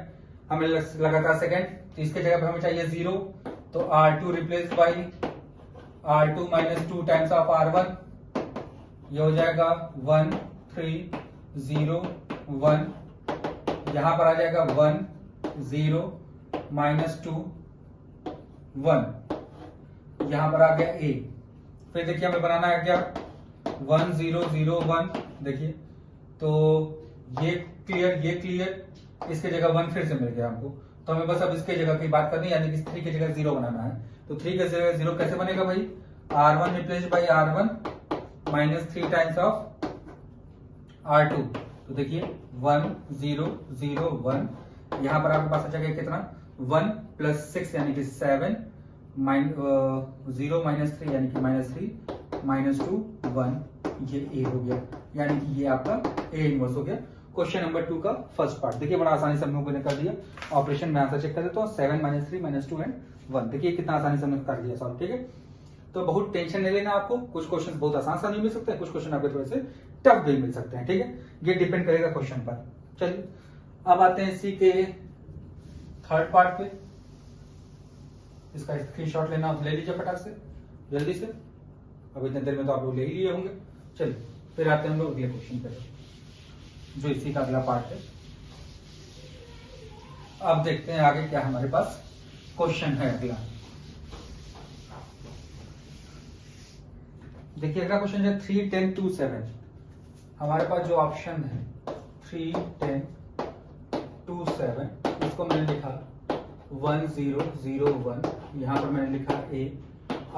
हमें लगातार सेकंड, तो इसके जगह पे हमें चाहिए 0, तो R2 replace by R2 minus 2 times of R1, ये हो जाएगा 1 3 0 1, यहां पर आ जाएगा 1 0 माइनस 2 1, यहां पर आ गया ए। फिर देखिए हमें बनाना है क्या, 1 0 0 1, देखिए तो ये क्लियर, इसके जगह 1 फिर से मिल गया हमको, तो हमें बस अब इसके जगह की बात करनी है, यानी कि 3 की जगह 0 बनाना है। तो 3 की जगह 0 कैसे बनेगा भाई, R1 replace by R1 minus 3 times of R2, तो देखिए 1 0 0 1, यहां पर आपके पास आ जाएगा कितना, 1 प्लस 6 यानी कि 7, 0 माइनस 3 यानी कि -3 माइनस 2 1, ये ए हो गया, यानी कि ये आपका ए इनवर्स हो गया। क्वेश्चन नंबर 2 का फर्स्ट पार्ट देखिए बड़ा आसानी से हम लोगों ने कर दिया। ऑपरेशन में आंसर चेक कर देता हूं, 7 - 3 - 2 एंड 1, देखिए कितना आसानी से हमने कर दिया सॉल्व। ठीक है, तो बहुत टेंशन नहीं लेना आपको, कुछ क्वेश्चन बहुत आसान नहीं मिल सकते हैं, कुछ क्वेश्चन आपके थोड़े से टफ भी मिल सकते हैं। ठीक है, ये डिपेंड करेगा क्वेश्चन पर। चलिए अब आते हैं इसी के थर्ड पार्ट पे, इसका स्क्रीनशॉट लेना ले लीजिए फटाक से जल्दी से, अब इतने देर में तो आप लोग ले ही लिए होंगे। चलिए फिर आते हैं हम लोग अगले क्वेश्चन पे, जो इसी का अगला पार्ट है। अब देखते हैं आगे क्या हमारे पास क्वेश्चन है अगला। देखिए अगला क्वेश्चन है 3 10 2 7। हमारे पास जो ऑप्शन है 3 10 2 7, इसको मैंने लिखा 1 0 0 1, यहां पर मैंने लिखा ए,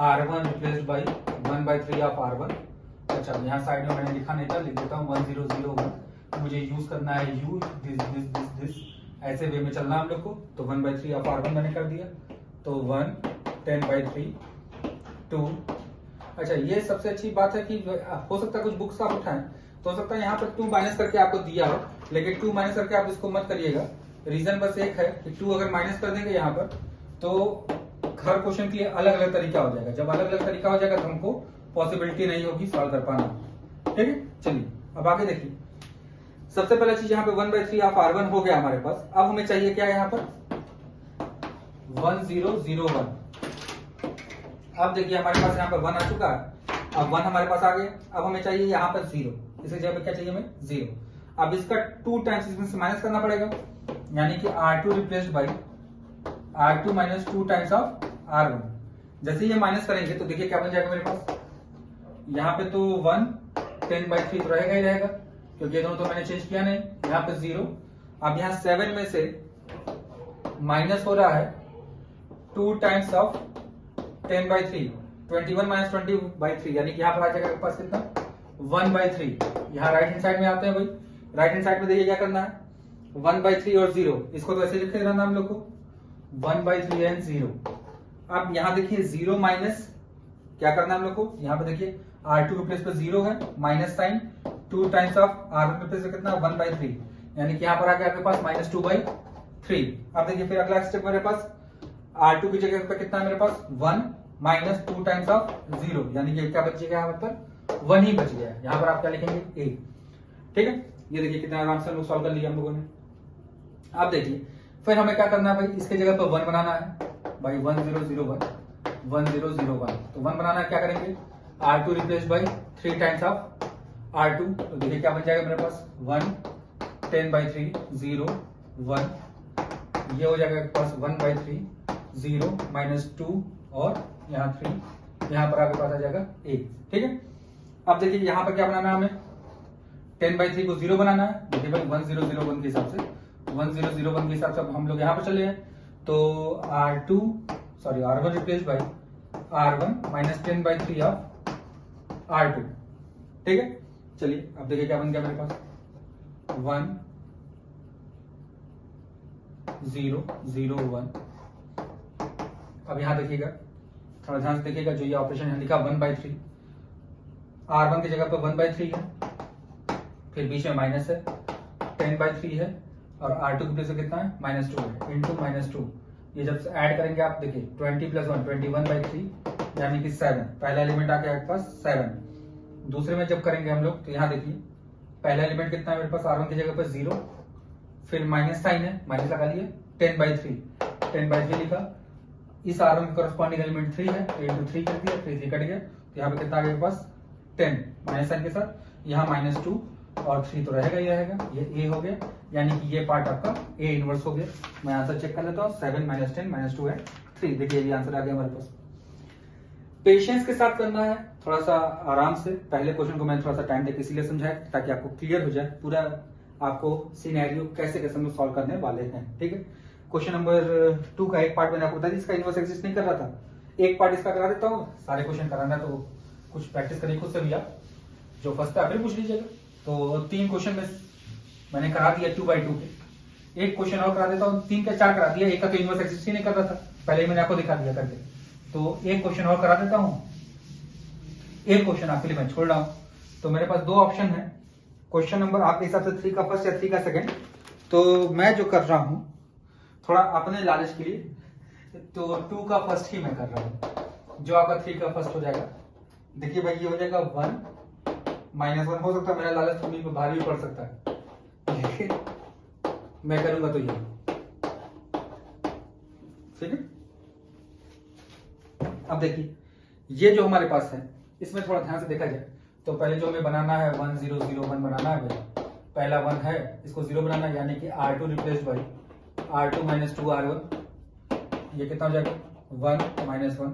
R1 replace by 1/3 of R1। अच्छा यहाँ साइड में मैंने लिखा नहीं था, लिख देता हूँ 1 0 0 1, मुझे यूज करना है यू, दिस ऐसे वे में चलना हम लोग को, तो 1/3 ऑफ R1 मैंने कर दिया, तो 1 10/3 2। अच्छा ये सबसे अच्छी बात है कि हो सकता है कुछ बुक्स आप उठाएं तो हो सकता है यहाँ पर 2 माइनस करके आपको दिया हो, लेकिन 2 माइनस करके आप इसको मत करिएगा। रीजन बस एक है कि 2 अगर माइनस कर देंगे यहाँ पर तो हर क्वेश्चन के लिए अलग अलग तरीका हो जाएगा, जब अलग अलग तरीका हो जाएगा तो हमको पॉसिबिलिटी नहीं होगी सॉल्व कर पाना। ठीक है, चलिए अब आगे देखिए। सबसे पहला चीज यहाँ पे 1/3 ऑफ R1 हो गया हमारे पास। अब हमें चाहिए क्या यहाँ पर 1 0 0 1। अब देखिए हमारे पास यहाँ पर 1 आ चुका है, अब 1 हमारे पास आ गया, अब हमें चाहिए यहाँ पर 0, इसके जगह पे क्या चाहिए हमें 0। अब इसका 2 टाइम्स इसमें से माइनस करना पड़ेगा, यानी कि R2 replace by R2 minus 2 times of R1। जैसे ये माइनस करेंगे तो देखिए क्या बन जाएगा मेरे पास, यहाँ पे तो 1 10/3 तो रहेगा ही रहेगा, क्योंकि ये दोनों तो मैंने चेंज किया नहीं, यहाँ पे 0। अब यहाँ 7 में से माइनस हो रहा है 2 टाइम्स ऑफ 10/3, 21 माइनस 20/3, यानी कि यहाँ पर आ जाएगा आपके पास कितना 1/3। यहाँ राइट हैंड साइड में आते हैं भाई, राइट हैंड साइड में देखिए क्या करना है 1/3 और 0, इसको तो ऐसे लिख देना हम लोग को 1/3 एंड 0। अब यहाँ देखिए 0 माइनस क्या करना है हम लोग को, यहाँ पे देखिए R2 के प्लेस पे 0 है, minus sign 2 times of R1 के प्लेस पे कितना 1/3, यानी कि यहाँ पर आ गया आपके पास -2/3। अब देखिए फिर अगला स्टेप मेरे पास R2 की जगह पे कितना है मेरे पास 1 माइनस 2 टाइम्स ऑफ 0, यानी कि क्या बच गया यहाँ पर 1 ही बच गया है। यहाँ पर आप क्या लिखेंगे A। ठीक है, ये देखिए कितना आराम से हम लोग सॉल्व कर लिया हम लोगों ने। अब देखिए फिर हमें क्या करना है भाई, इसके जगह पर 1 बनाना है भाई 1 0 0 1 1 0 0 1, तो 1 बनाना है, क्या करेंगे R2 replace by 3 times of R2, तो देखिए क्या बन जाएगा मेरे पास 1 10/3 0 1, ये हो जाएगा आपके पास 1/3, 0 -2 और यहाँ 3, यहाँ पर आपके पास आ जाएगा 1। ठीक है, अब देखिए यहाँ पर क्या बनाना है हमें, 10/3 को 0 बनाना है। देखिए भाई 1001 के हिसाब से, 1001 के हिसाब से अब हम लोग यहाँ पर चले हैं, तो R1 replace by R1 minus 10/3 of R2। ठीक है, चलिए अब देखिए क्या बन गया मेरे पास, 1 0 0 1। अब यहाँ देखिएगा, थोड़ा ध्यान से देखिएगा, जो ये ऑपरेशन यहाँ लिखा 1/3, R1 की जगह पर 1/3 है, फिर बीच में माइनस है, 10/3 है, और R2 की प्लेस पे कितना है, -2 है, इंटू -2। ये जब ऐड करेंगे आप देखिए 20 + 1 21/3 यानी कि 7। पहला एलिमेंट आ गया आपके पास 7। दूसरे में जब करेंगे हम लोग तो यहाँ देखिए पहला एलिमेंट कितना है मेरे पास, R1 की जगह पर 0, फिर माइनस साइन है, माइनस लगा लिए, 10/3 लिखा, इस R1 के कॉरेस्पॉन्डिंग एलिमेंट 3 है, तो इंटू 3 कर दिया, 3 कट गया, तो यहाँ पे कितना आ गया पास 10 माइनस साइन के साथ, यहाँ -2 और 3 तो रहेगा ही रहेगा, ये ए हो गया, यानी कि ये पार्ट आपका ए इनवर्स हो गया। मैं आंसर चेक कर लेता हूँ, 7 - 10 -2 है 3। देखिए ये आंसर आ गया हमारे पास। पेशेंस के साथ करना है, थोड़ा सा आराम से। पहले क्वेश्चन को मैंने थोड़ा सा टाइम देकर इसीलिए समझाया ताकि आपको क्लियर हो जाए पूरा, आपको सिनेरियो कैसे कैसे हम लोग सॉल्व करने वाले हैं। ठीक है, क्वेश्चन नंबर 2 का एक पार्ट मैंने आपको बताया, इसका इनवर्स एग्जिस्ट नहीं कर रहा था, एक पार्ट इसका करा देता हूँ, सारे क्वेश्चन कराना तो कुछ प्रैक्टिस करिए खुद से भी, आप जो फर्स्ट है फिर पूछ लीजिएगा। तो 3 क्वेश्चन में मैंने करा दिया 2/2 के, एक क्वेश्चन और करा देता हूँ, 3 का 4 करा दिया, एक का तो इनवर्स एग्जिस्ट ही नहीं कर रहा था, पहले मैंने आपको दिखा दिया करके, तो एक क्वेश्चन और करा देता हूँ, एक क्वेश्चन आपके लिए मैं छोड़ रहा हूँ। तो मेरे पास 2 ऑप्शन है, क्वेश्चन नंबर आपके हिसाब से 3 का फर्स्ट या 3 का सेकंड। तो मैं जो कर रहा हूँ थोड़ा अपने लालच के लिए, तो 2 का फर्स्ट ही मैं कर रहा हूँ, जो आपका 3 का फर्स्ट हो जाएगा। देखिए भाई ये हो जाएगा 1 -1, हो सकता है मेरा लालच थोड़ी पे भारी पड़ सकता है, लेकिन मैं करूंगा तो ये ठीक है। अब देखिए ये जो हमारे पास है इसमें थोड़ा ध्यान से देखा जाए, तो पहले जो हमें बनाना है 1 0 0 1 बनाना है भाई, पहला 1 है, इसको 0 बनाना है, यानी कि R2 replace by R2 - 2 R1, ये कितना हो जाएगा 1 -1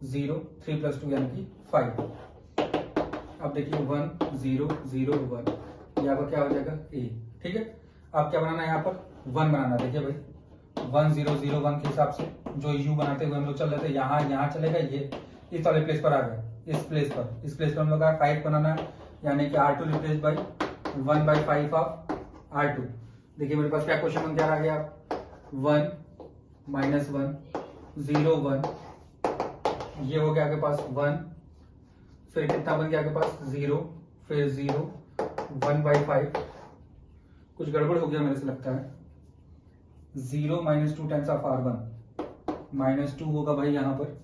0 3 + 2 यानी कि 5। अब देखिए 1 0 0 1, यहाँ पर क्या हो जाएगा ए। ठीक है, अब क्या बनाना है, यहाँ पर 1 बनाना। देखिए भाई 1 0 0 1 के हिसाब से जो यू बनाते हुए हम लोग चल रहे थे, यहाँ चलेगा, ये इस वाले प्लेस पर आ गया, इस प्लेस पर हम लोग 5 बनाना है, यानी कि R2 replace by 1/5 of R2। देखिए मेरे पास क्या क्वेश्चन बन क्या आ गया, 1 -1 0 1, ये हो गया आपके पास 1, फिर कितना बन गया आपके पास 0, फिर 0 1/5, कुछ गड़बड़ हो गया मेरे से लगता है, 0 -2 टाइम्स ऑफ R1 -2 होगा भाई यहाँ पर,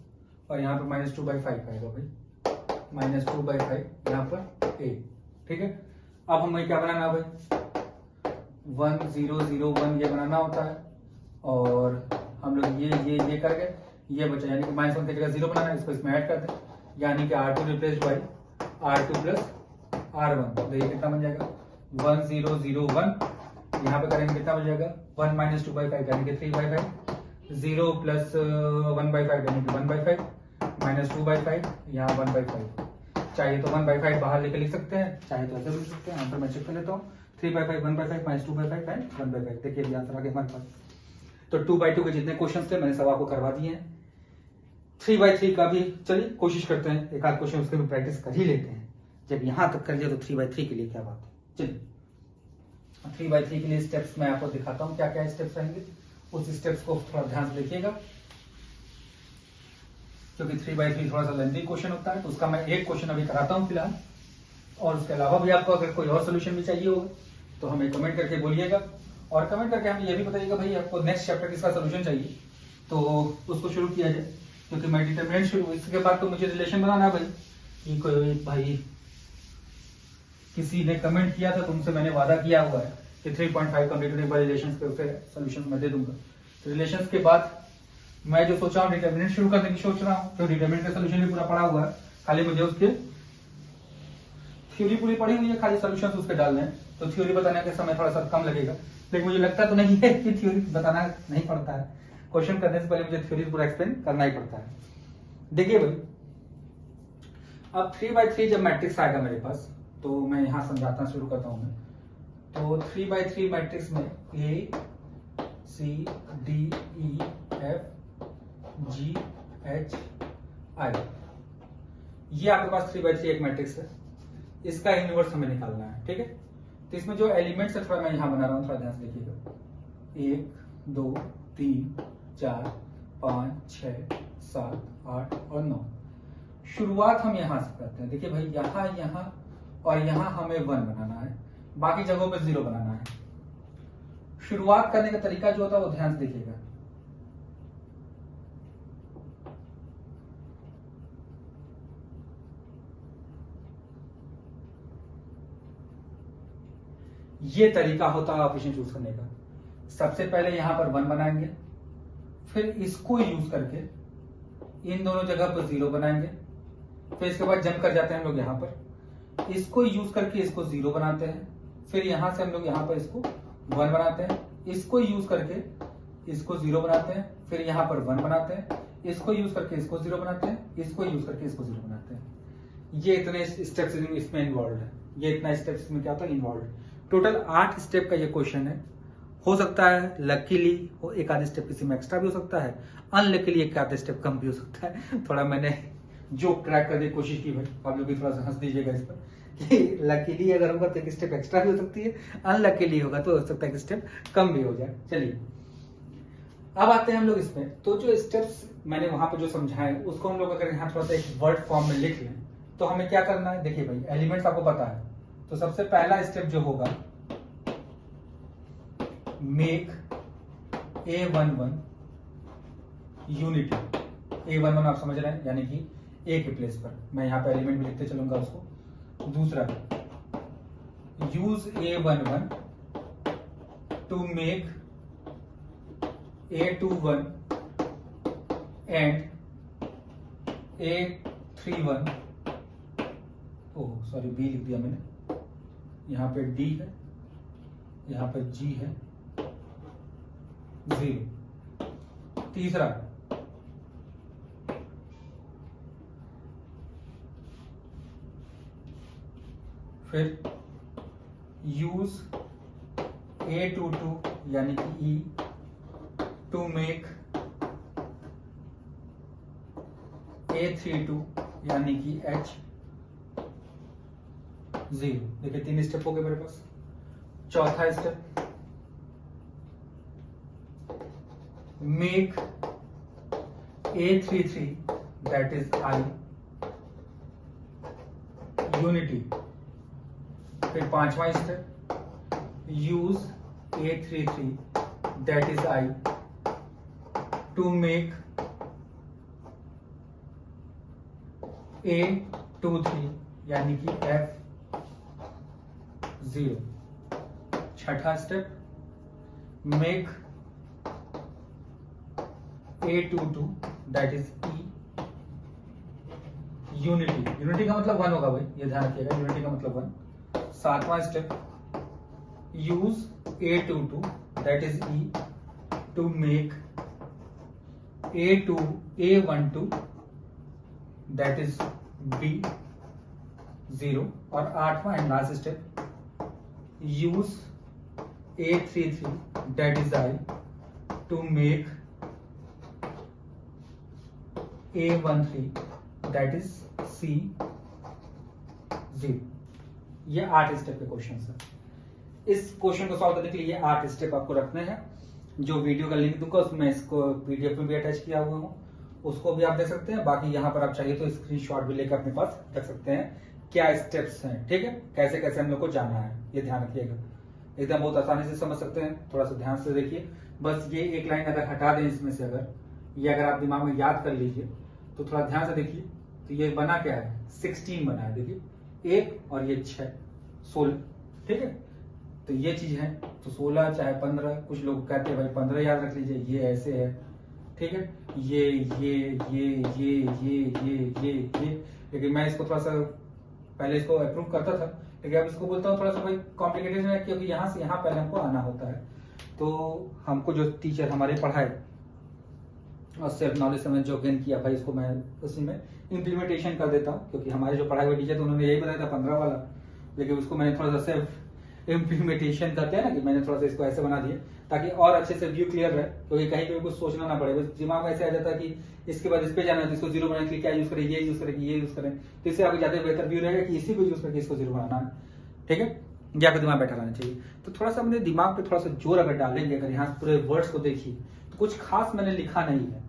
और यहाँ पर -2/5 आएगा भाई, -2/5 यहाँ पर ए। ठीक है, अब हमें क्या बनाना है भाई, 1 0 0 1 ये बनाना होता है, और हम लोग ये कर गए, ये बचा, यानी कि -1 की जगह 0 बनाना है, इसको इसमें ऐड कर दें, यानी कि R2 replace by R2 + R1। तो ये कितना बन जाएगा 1 0 0 1, यहाँ पे करेंगे कितना बन जाएगा 1 - 2/5 यानी कि 3/5, 0 + 1/5 यानी कि 1/5, -2/5 यहाँ 1/5। चाहिए तो 1/5 बाहर लेके लिख सकते हैं, चाहे तो ऐसे भी लिख सकते हैं। आंसर मैं चेक कर लेता हूँ, 3/5 1/5 -2/5 एंड 1/5। देखिए ये आंसर आ गया हमारे पास। तो 2/2 के जितने क्वेश्चन थे मैंने सब आपको करवा दिए हैं। 3/3 का भी चलिए कोशिश करते हैं, एक आध क्वेश्चन उसके भी प्रैक्टिस कर ही लेते हैं। जब यहाँ तक कर लिया तो 3/3 के लिए क्या बात है। चलिए 3/3 के लिए स्टेप्स मैं आपको दिखाता हूँ, क्या क्या स्टेप्स रहेंगे, उस स्टेप्स को थोड़ा ध्यान से देखिएगा, क्योंकि 3/3 थोड़ा सा लेंथी क्वेश्चन होता है, तो उसका मैं एक क्वेश्चन अभी कराता हूँ फिलहाल, और उसके अलावा भी आपको अगर कोई और सोल्यूशन भी चाहिए होगा तो हमें कमेंट करके बोलिएगा, और कमेंट करके हमें ये भी बताइएगा भाई आपको नेक्स्ट चैप्टर किसका सोल्यूशन चाहिए, तो उसको शुरू किया जाए। क्योंकि मैं डिटरमिनेंट शुरू, इसके बाद तो मुझे रिलेशन बनाना है भाई, कि कोई भाई किसी ने कमेंट किया था, तुमसे मैंने वादा किया हुआ है कि 3.5 कंप्लीट होने के बाद रिलेशंस के उसे सोल्यूशन मैं दे दूंगा। तो रिलेशंस के बाद मैं जो सोचा हूँ डिटरमिनेंट शुरू करने की सोच रहा हूँ, तो डिटरमिनेंट का सोल्यूशन भी पूरा पड़ा हुआ है, खाली मुझे उसके थ्योरी पूरी पड़ी हुई है, खाली सोल्यूशन उसके डालने हैं। तो थ्योरी बताने के समय थोड़ा सा कम लगेगा, लेकिन मुझे लगता तो नहीं है कि थ्योरी बताना नहीं पड़ता है, क्वेश्चन करने से पहले मुझे थ्योरी पूरा एक्सप्लेन करना ही पड़ता है। देखिए भाई, अब 3x3 जब मैट्रिक्स आएगा मेरे पास, तो मैं यहां समझाता शुरू करता हूं मैं। तो 3x3 मैट्रिक्स में A C D E F G H I, ये आपके पास 3x3 एक मैट्रिक्स है, इसका इनवर्स हमें निकालना है। ठीक है, तो इसमें जो एलिमेंट्स है थोड़ा मैं यहां बना रहा हूं, थोड़ा ध्यान से देखिएगा। 1 2 3 4 5 6 7 8 और 9। शुरुआत हम यहां से करते हैं। देखिए भाई, यहां और यहां हमें 1 बनाना है, बाकी जगहों पे 0 बनाना है। शुरुआत करने का तरीका जो होता है वो ध्यान से देखिएगा। ये तरीका होता है ऑपरेशन चूज करने का। सबसे पहले यहां पर 1 बनाएंगे, फिर इसको यूज करके इन दोनों जगह पर 0 बनाएंगे, फिर इसके बाद जंप कर जाते हैं हम लोग यहां पर, इसको यूज करके इसको 0 बनाते हैं, फिर यहां से हम लोग यहां पर इसको 1 बनाते हैं, इसको यूज करके इसको 0 बनाते हैं, फिर यहां पर 1 बनाते हैं, इसको यूज करके इसको 0 बनाते हैं, इसको यूज करके इसको 0 बनाते हैं। ये इतने स्टेप्स इसमें इन्वॉल्व है, ये इतना स्टेप्स में क्या होता है इन्वॉल्व। टोटल 8 स्टेप का ये क्वेश्चन है। हो सकता है लकीली एक आधे स्टेप किसी में एक्स्ट्रा भी हो सकता है, अनलकीली एक आधे स्टेप कम भी हो सकता है। थोड़ा मैंने जो क्रैक करने की कोशिश की भाई, आप लोग भी थोड़ा सा हंस दीजिएगा इस पर कि लकीली अगर होगा तो एक स्टेप एक्स्ट्रा भी हो सकती है, अनलकीली होगा तो हो सकता है एक स्टेप कम भी हो जाए। चलिए अब आते हैं हम लोग इसमें। तो जो स्टेप्स मैंने वहां पर जो समझाए उसको हम लोग अगर यहाँ थोड़ा सा एक वर्ड फॉर्म में लिख लें तो हमें क्या करना है। देखिए भाई, एलिमेंट्स आपको पता है, तो सबसे पहला स्टेप जो होगा, मेक A11 यूनिटी। A11 आप समझ रहे हैं, यानी कि A के प्लेस पर मैं यहां पे एलिमेंट भी लिखते चलूंगा उसको। दूसरा, use A11 to make A21 and A31, oh sorry B लिख दिया मैंने, यहां पे D है, यहां पे G है, 0। तीसरा, फिर यूज A22 यानी कि E टू मेक A32 यानी कि H, 0। देखिए 3 स्टेप हो गए मेरे पास। चौथा step, make A33 that is I unity. फिर पांचवा step, use A33 that is I to make A23 यानी कि F, 0। छठा step, make A22 that is E unity. Unity का मतलब 1 होगा भाई, ये ध्यान रखिएगा, यूनिटी का मतलब 1। सातवां step, use A22 that is E to make A12 that is B, 0। और आठवां and last step, use A33 that is I to make A13 that is C, 0। ये 8 स्टेप के क्वेश्चन है। इस क्वेश्चन को सॉल्व करने के लिए ये 8 स्टेप आपको रखने हैं। जो वीडियो का लिंक दूंगा उसमें इसको पीडीएफ में भी अटैच किया हुआ हूँ, उसको भी आप देख सकते हैं। बाकी यहाँ पर आप चाहिए तो स्क्रीनशॉट भी लेकर अपने पास रख सकते हैं, क्या स्टेप्स हैं। ठीक है, कैसे कैसे हम लोग को जाना है, ये ध्यान रखिएगा। एकदम बहुत आसानी से समझ सकते हैं, थोड़ा सा ध्यान से देखिए। बस ये एक लाइन अगर हटा दें इसमें से, अगर ये अगर आप दिमाग में याद कर लीजिए तो थोड़ा ध्यान से देखिए। तो ये बना क्या है, 16 बना है। देखिए 1 और ये 6, 16। ठीक है, तो ये चीज है। तो 16 चाहे 15, कुछ लोग कहते हैं भाई 15 याद रख लीजिए, ये ऐसे है। ठीक है, ये लेकिन मैं इसको थोड़ा सा पहले इसको अप्रूव करता था, लेकिन अब इसको बोलता हूँ थोड़ा सा भाई कॉम्प्लिकेटेड है, क्योंकि यहाँ से यहाँ पहले हमको आना होता है। तो हमको जो टीचर हमारे पढ़ाए और सेल्फ नॉलेज से मैंने जो गेन किया भाई, इसको मैं उसी में इम्प्लीमेंटेशन कर देता हूँ, क्योंकि हमारे जो पढ़ाए हुए टीचर थे उन्होंने यही बताया था 15 वाला, लेकिन उसको मैंने थोड़ा सा सेल्फ इम्प्लीमेंटेशन करते हैं ना, कि मैंने थोड़ा सा इसको ऐसे बना दिया ताकि और अच्छे से व्यू क्लियर रहे, क्योंकि कहीं पे कुछ सोचना ना पड़े। बस दिमाग में ऐसे आ जाता है कि इसके बाद इस पे जाना है तो इसको जीरो बनाने के लिए क्या यूज करें, ये यूज करें, ये यूज करें, तो इससे आपको ज्यादा बेहतर व्यू रहेगा कि इसी को यूज करके इसको जीरो बनाना है। ठीक है, ये आपका दिमाग बैठा रहना चाहिए। तो थोड़ा सा अपने दिमाग पे थोड़ा सा जोर अगर डालेंगे, अगर यहाँ पूरे वर्ड्स को देखिए तो कुछ खास मैंने लिखा नहीं है।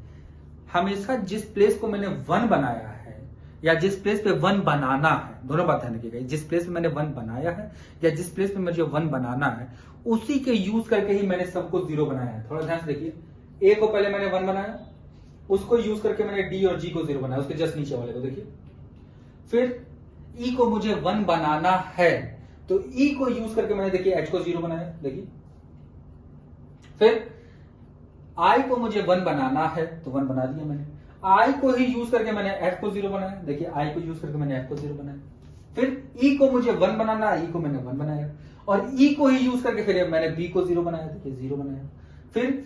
हमेशा जिस प्लेस को मैंने 1 बनाया है या जिस प्लेस पे 1 बनाना है, दोनों बात ध्यान रखिएगा, जिस प्लेस पे मैंने 1 बनाया है या जिस प्लेस पे मुझे 1 बनाना है, उसी के यूज करके ही मैंने सबको 0 बनाया है। थोड़ा ध्यान से देखिए, ए को पहले मैंने 1 बनाया, उसको यूज करके मैंने डी और जी को 0 बनाया, उसके जस्ट नीचे वाले को देखिए। फिर ई को मुझे 1 बनाना है तो ई को यूज करके मैंने देखिए एच को 0 बनाया, देखिए। फिर आई को मुझे 1 बनाना है तो 1 बना दिया मैंने, आई को ही यूज करके मैंने एफ को 0 बनाया, देखिए आई को यूज करके मैंने एफ को 0 बनाया। फिर ई को मुझे 1 बनाना है, ई को मैंने 1 बनाया, और ई को ही यूज करके फिर मैंने बी को 0 बनाया, देखिए 0 बनाया। फिर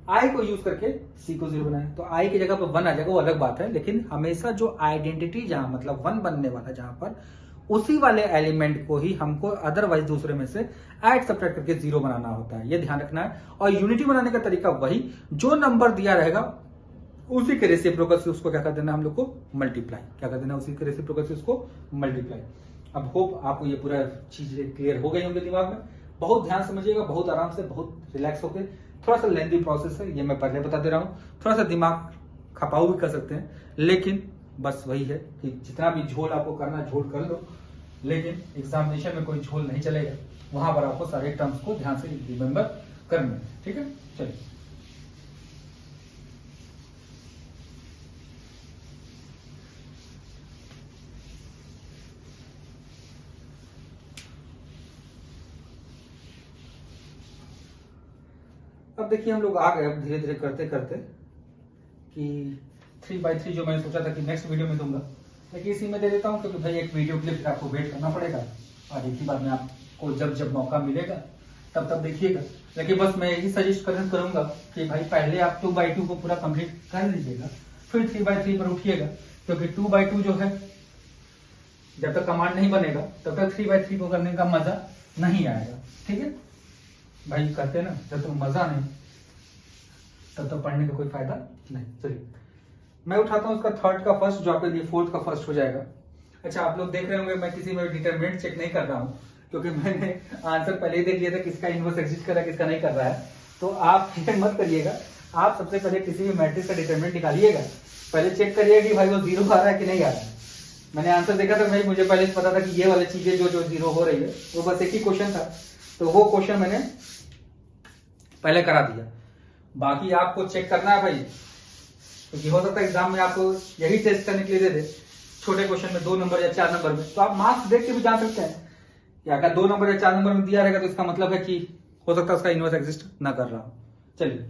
आई को यूज करके सी को 0 बनाया, तो आई की जगह पर 1 आ जाएगा, वो अलग बात है, लेकिन हमेशा जो आइडेंटिटी जहां मतलब 1 बनने वाला जहां पर, उसी वाले एलिमेंट को ही हमको अदरवाइज दूसरे में से ऐड सब्ट्रैक्ट करके 0 बनाना होता है, ये ध्यान रखना है। और यूनिटी बनाने का तरीका वही, जो नंबर दिया रहेगा उसी के रेसिप्रोकल से उसको क्या कर देना, हम लोग को मल्टीप्लाई, क्या कर देना, उसी के रेसिप्रोकल से उसको मल्टीप्लाई। अब होप आपको ये पूरा चीजें क्लियर हो गई होंगे दिमाग में। बहुत ध्यान समझिएगा, बहुत आराम से, बहुत रिलैक्स होकर। थोड़ा सा लेंथी प्रोसेस है, ये मैं पहले बता दे रहा हूँ, थोड़ा सा दिमाग खपाऊ भी कर सकते हैं, लेकिन बस वही है कि जितना भी झोल आपको करना झोल कर लो, लेकिन एग्जामिनेशन में कोई झोल नहीं चलेगा, वहां पर आपको सारे टर्म्स को ध्यान से रिमेंबर करना है। ठीक है, चलिए। अब देखिए हम लोग आ गए, अब धीरे धीरे करते करते कि 3x3 जो मैंने सोचा था कि नेक्स्ट वीडियो में दूंगा, लेकिन इसी में दे देता हूं, क्योंकि भाई एक वीडियो क्लिप आपको वेट करना पड़ेगा, और एक ही बार में आपको जब जब मौका मिलेगा तब तब देखिएगा। लेकिन बस मैं यही सजेस्ट करूंगा कि भाई पहले आप 2x2 को पूरा कंप्लीट कर लीजिएगा, फिर 3x3 पर उठिएगा, क्योंकि 2x2 जो है जब तक कमांड नहीं बनेगा तब तक 3x3 को करने का मजा नहीं आएगा। ठीक है भाई, करते ना, जब तक मजा नहीं तब तक पढ़ने का कोई फायदा नहीं। चलिए मैं उठाता हूं उसका थर्ड का फर्स्ट, जो आपके लिए फोर्थ का फर्स्ट हो जाएगा। अच्छा, आप लोग देख रहे होंगे मैं किसी में डिटरमिनेंट चेक नहीं कर रहा हूं, क्योंकि मैंने आंसर पहले ही देख लिया था किसका इनवर्स एग्जिस्ट कर रहा है, किसका नहीं कर रहा है। तो आप ये मत करिएगा, आप सबसे पहले किसी भी मैट्रिक्स का डिटरमिनेंट निकालिएगा, पहले चेक करिएगा कि भाई वो 0 आ रहा है कि नहीं आ रहा है। मैंने आंसर देखा था भाई, मुझे पहले पता था कि ये वाली चीजें जो 0 हो रही है, वो बस एक ही क्वेश्चन था, तो वो क्वेश्चन मैंने पहले करा दिया। बाकी आपको चेक करना है भाई, क्योंकि हो सकता है एग्जाम में आपको यही टेस्ट करने के लिए दे दे, छोटे क्वेश्चन में 2 नंबर या 4 नंबर में, तो आप मार्क्स देख के भी जान सकते हैं कि अगर 2 नंबर या 4 नंबर में दिया रहेगा तो इसका मतलब है कि हो सकता है उसका इनवर्स एग्जिस्ट ना कर रहा हो। चलिए,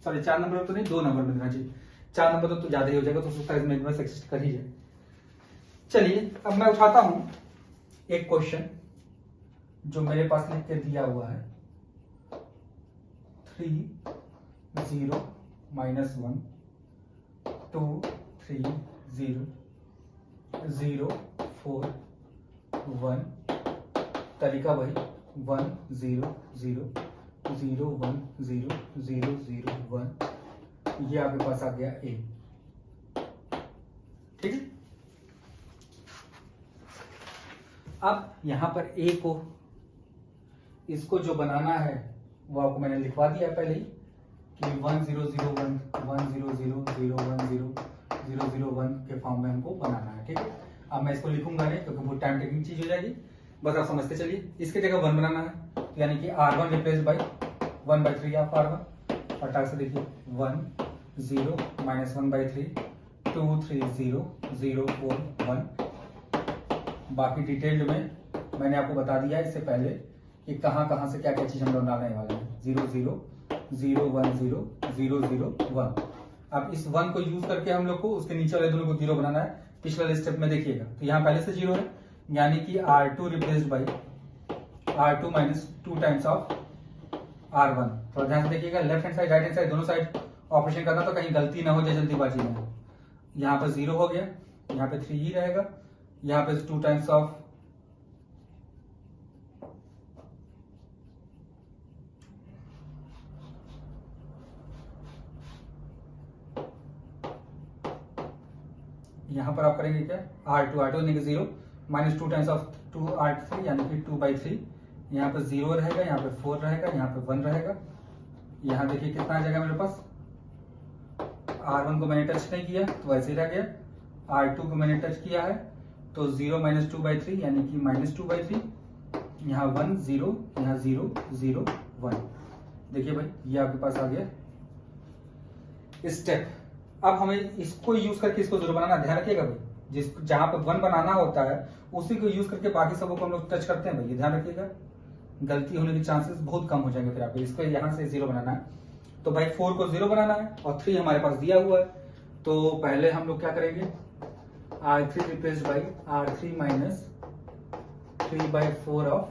सॉरी 4 नंबर में तो नहीं, 2 नंबर में देना चाहिए, 4 नंबर तो ज्यादा ही हो जाएगा, तो उसका इनवर्स एग्जिस्ट कर ही जाए। चलिए अब मैं उठाता हूं एक क्वेश्चन जो मेरे पास लिख के दिया हुआ है, 3 0 -1 2 3 0 0 4 1, तरीका वही 1 0 0 0 1 0 0 0 1, ये आपके पास आ गया ए। ठीक है, अब यहां पर ए को, इसको जो बनाना है वो आपको मैंने लिखवा दिया है पहले ही कि 1 0 0 1 1 0 0 0 1 0 0 0 1 के फॉर्म में हमको बनाना है। ठीक है, अब मैं इसको लिखूंगा नहीं क्योंकि वो टाइम टेकिंग चीज हो जाएगी, बस आप समझते चलिए। इसके जगह 1 बनाना है, यानी कि R1 replace by 1/3 of R1, और टाइप से देखिए 1 0 -1/3 2 3 0 0 4 1। बाकी डिटेल्ड में मैंने आपको बता दिया है इससे पहले कि कहां कहां से क्या क्या चीज हम लोग डालने वाले हैं। 0 0 0 1 0 0 0 1। अब इस 1 को यूज करके हम लोग को उसके नीचे वाले दोनों को 0 बनाना है। पिछले स्टेप में देखिएगा तो यहाँ पहले से 0 है, यानी कि R2 replaced by R2 minus 2 times of R1। थोड़ा ध्यान से देखिएगा, left hand side right hand side दोनों साइड ऑपरेशन करना तो कहीं गलती ना हो जाए जल्दीबाजी में। यहाँ पर 0 हो गया, यहाँ पे 3 ही रहेगा, यहाँ पे 2 टाइम्स ऑफ यहाँ पर आप करेंगे क्या, R2 यानी कि 0 माइनस 2 टाइम्स ऑफ 2R3 यानी कि 2/3। यहाँ पे 0 रहेगा, यहाँ पे 4 रहेगा, यहाँ पे 1 रहेगा। यहाँ देखिए कितना आ जाएगा मेरे पास, R1 को मैंने टच नहीं किया तो वैसे ही रह गया, R2 को मैंने टच किया है तो 0 माइनस 2/3 यानी कि माइनस 2/3। यहाँ 1 0, यहाँ 0 0 1। देखिए भाई ये आपके पास आ गया स्टेप। अब हमें इसको यूज करके इसको 0 बनाना, ध्यान रखिएगा भाई, जिस जहां पर 1 बनाना होता है उसी को यूज करके बाकी सबको हम लोग टच करते हैं भाई, ये ध्यान रखिएगा, गलती होने के चांसेस बहुत कम हो जाएंगे। फिर आप इसको यहाँ से 0 बनाना है तो भाई 4 को 0 बनाना है और 3 हमारे पास दिया हुआ है। तो पहले हम लोग क्या करेंगे, R3 replaced by R3 minus 3/4 of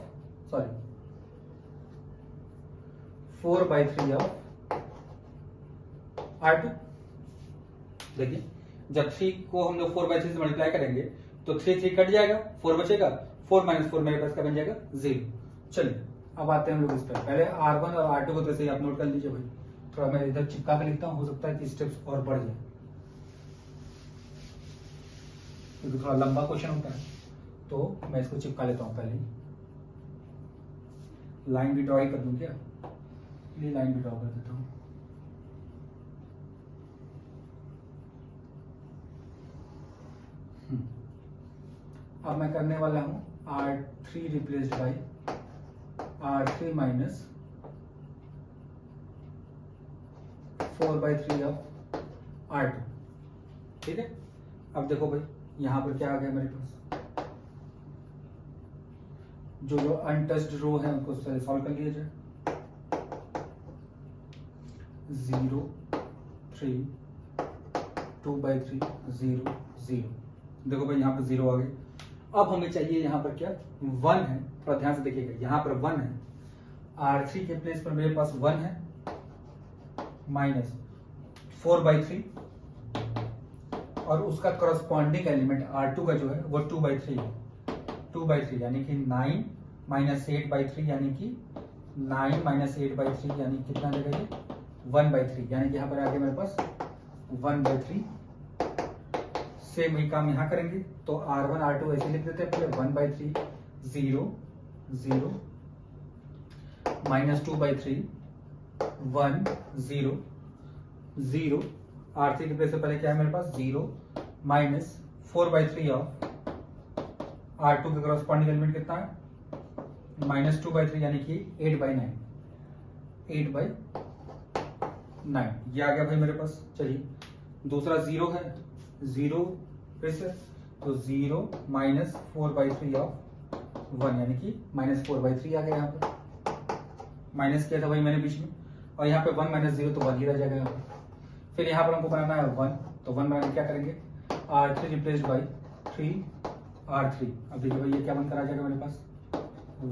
4/3 of R2। देखिए जब 3 को हम लोग 4/3 से मल्टीप्लाई करेंगे तो 3 कट जाएगा, 4 बचेगा, 4 माइनस 4 मेरे पास क्या बन जाएगा 0। चलिए अब आते हैं हम लोग इस पर, पहले R1 और R2 को तो ऐसे ही आप नोट कर लीजिए भाई, थोड़ा मैं इधर चिपका के लिखता हूँ, हो सकता है कि स्टेप्स और बढ़ जाए क्योंकि थोड़ा लंबा क्वेश्चन होता है। तो मैं इसको चिपका लेता हूँ, पहले लाइन भी ड्रॉ ही कर दूं क्या, ये लाइन भी ड्रॉ कर देता हूँ। अब मैं करने वाला हूं R3 replaced by R3 minus 4/3 of R2। ठीक है, अब देखो भाई यहां पर क्या आ गया मेरे पास, जो अनटच्ड रो है उनको सॉल्व कर लिया जाए। 0 3 2/3 0 0। देखो भाई यहाँ पर 0 आ गए। अब हमें चाहिए यहाँ पर क्या, 1 है, थोड़ा ध्यान से देखिएगा, यहाँ पर 1 है, R3 के प्लेस पर मेरे पास 1 है माइनस 4/3 और उसका करस्पॉन्डिंग एलिमेंट R2 का जो है वो 2/3 है, 2/3 यानी कि 9 माइनस 8/3 यानी कि 9 माइनस 8/3 यानी कितना लगेगा ये 1/3, यानी कि यहाँ पर आगे मेरे पास 1/3। सेम ही काम यहाँ करेंगे तो R1 R2 ऐसे लिख देते हैं, पहले 1/3 0 0 माइनस 2/3 1 0 0। R3 के प्लेस से पहले क्या है मेरे पास 0 माइनस 4/3 ऑफ R2 के करस्पॉन्डिंग एलिमेंट कितना है माइनस 2/3 यानी कि 8/9 ये आ गया भाई मेरे पास। चलिए दूसरा 0 है, 0 फिर से तो 0 माइनस 4/3 ऑफ 1 यानी कि माइनस 4/3 आ गया, यहाँ पर माइनस किया था भाई मैंने बीच में, और यहाँ पे 1 माइनस 0 तो 1 ही रह जाएगा यहाँ पर। फिर यहाँ पर हमको बनाना है 1, तो 1 बनाने क्या करेंगे, R3 रिप्लेस्ड बाई 3R3। अब देखिए भाई ये क्या बनकर आ जाएगा मेरे पास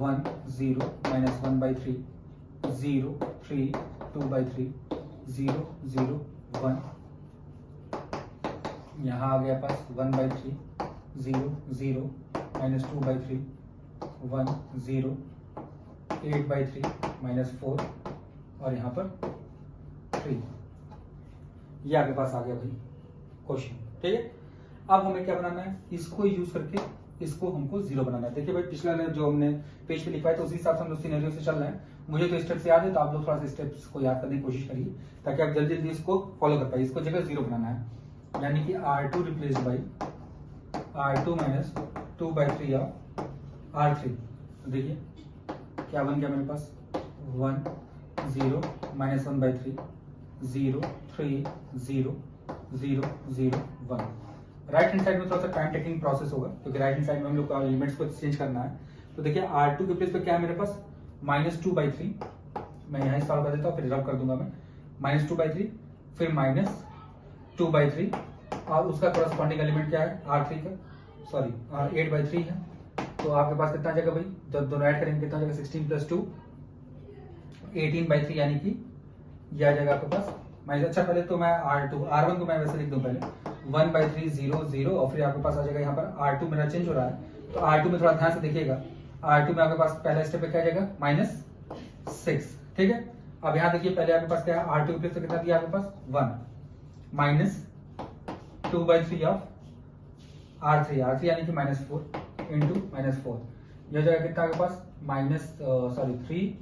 1 0 माइनस 1/3 0 3 2/3 0 0 1। यहाँ आ गया पास 1/3 0 0 माइनस 2/3 1 0 8/3 माइनस 4 और यहाँ पर 3। ये आपके पास आ गया भाई क्वेश्चन। ठीक है, अब हमें क्या बनाना है, इसको यूज करके इसको हमको 0 बनाना है। देखिए भाई पिछला जो हमने पेज पे लिखवाया तो उसी हिसाब से हम लोग सिनेरियो से चल रहे हैं। मुझे तो स्टेप्स याद है, तो आप लोग थोड़ा सा स्टेप्स को याद करने की कोशिश करिए ताकि आप जल्दी जल्दी इसको फॉलो कर पाइए। इसको जगह 0 बनाना है, यानी कि R2 replace by R2 minus 2/3 of R3। देखिए क्या बन गया मेरे पास 1 0 माइनस 1/3 0 3 0 0 0 1। राइट हैंड साइड में थोड़ा सा टाइम टेकिंग प्रोसेस होगा क्योंकि राइट हैंड साइड में हम लोग को लिमिट्स को चेंज करना है। तो देखिए R2 के प्लेस पे क्या है मेरे पास माइनस 2/3, मैं यहाँ सॉल्व कर देता हूँ, फिर रब कर दूंगा मैं माइनस 2/3 फिर माइनस 2/3 और उसका करस्पॉन्डिंग एलिमेंट क्या है R3 का, सॉरी 8/3 है तो आपके पास कितना आ जाएगा भाई, जब दोनों ऐड करेंगे कितना आ जाएगा, 16 + 2 18/3, यानी कि ये आ जाएगा आपके पास माइनस। अच्छा पहले तो मैं R1 को मैं वैसे लिख दूं पहले 1/3 0 0, और फिर आपके पास आ जाएगा यहाँ पर R2 मेरा चेंज हो रहा है, तो R2 में थोड़ा ध्यान से देखिएगा। R2 में आपके पास पहला स्टेप पे क्या आ जाएगा, -6, ठीक है। अब यहाँ देखिए पहले आपके पास क्या है, R2 प्लस कितना दिया आपके पास 1 -2/3 ऑफ R3 यानी कि -4 इंटू -4, यह जाएगा कितना आपके पास 3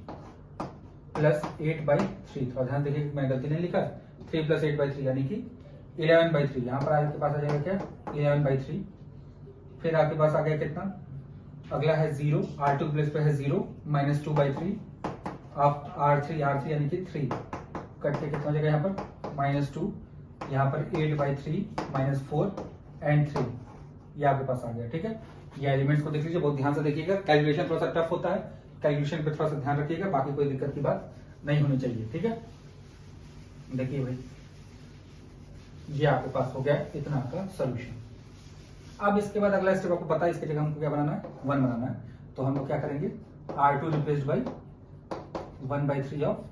+ 8/3। थोड़ा ध्यान देखिए मैंने गलती नहीं लिखा, 3 + 8/3 यानी कि 11/3। यहाँ पर आपके पास आ जाएगा क्या, 11/3। फिर आपके पास आ गया कितना, अगला है 0, R2 प्लस पे है 0 -2/3 ऑफ R3 यानी कि 3, कट के कितना हो जाएगा यहाँ पर -2, यहाँ पर 8/3 -4 एंड 3, ये आपके पास आ गया, ठीक है। ये एलिमेंट्स को देख लीजिए, बहुत ध्यान से देखिएगा, कैलकुलेशन थोड़ा सा टफ होता है, कैलकुलेशन पे थोड़ा सा ध्यान रखिएगा, बाकी कोई दिक्कत की बात नहीं होनी चाहिए, ठीक है। देखिए भाई ये आपके पास हो गया इतना का सोल्यूशन। अब इसके बाद अगला स्टेप आपको पता है, इसके जगह हमको क्या बनाना है, 1 बनाना है, तो हम लोग क्या करेंगे, R2 replaced by 1/3 of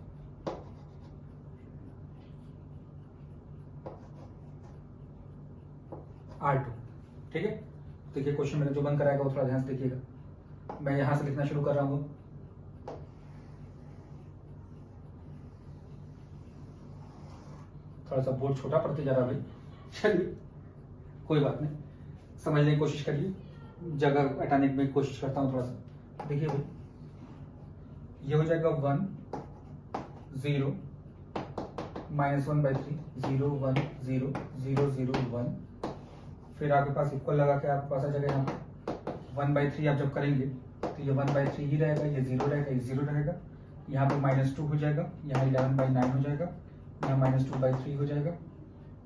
R2, ठीक है। देखिए क्वेश्चन मैंने जो बंद कराएगा वो थोड़ा ध्यान से देखिएगा, मैं यहां से लिखना शुरू कर रहा हूं। थोड़ा सा बोर्ड छोटा पड़ते जा रहा भाई, चलिए कोई बात नहीं, समझने की कोशिश करिए, जगह हटाने की कोशिश करता हूं थोड़ा सा। देखिए भाई ये हो जाएगा 1 0 -1/3 0 1 0 0 0 1, फिर आपके पास इक्वल लगा के आपके पास आ जाएगा यहाँ पर 1/3। आप जब करेंगे तो ये 1/3 ही रहेगा, ये 0 रहेगा, ये 0 रहेगा, यहाँ पे -2 हो जाएगा, यहाँ 11/9 हो जाएगा, यहाँ -2/3 हो जाएगा,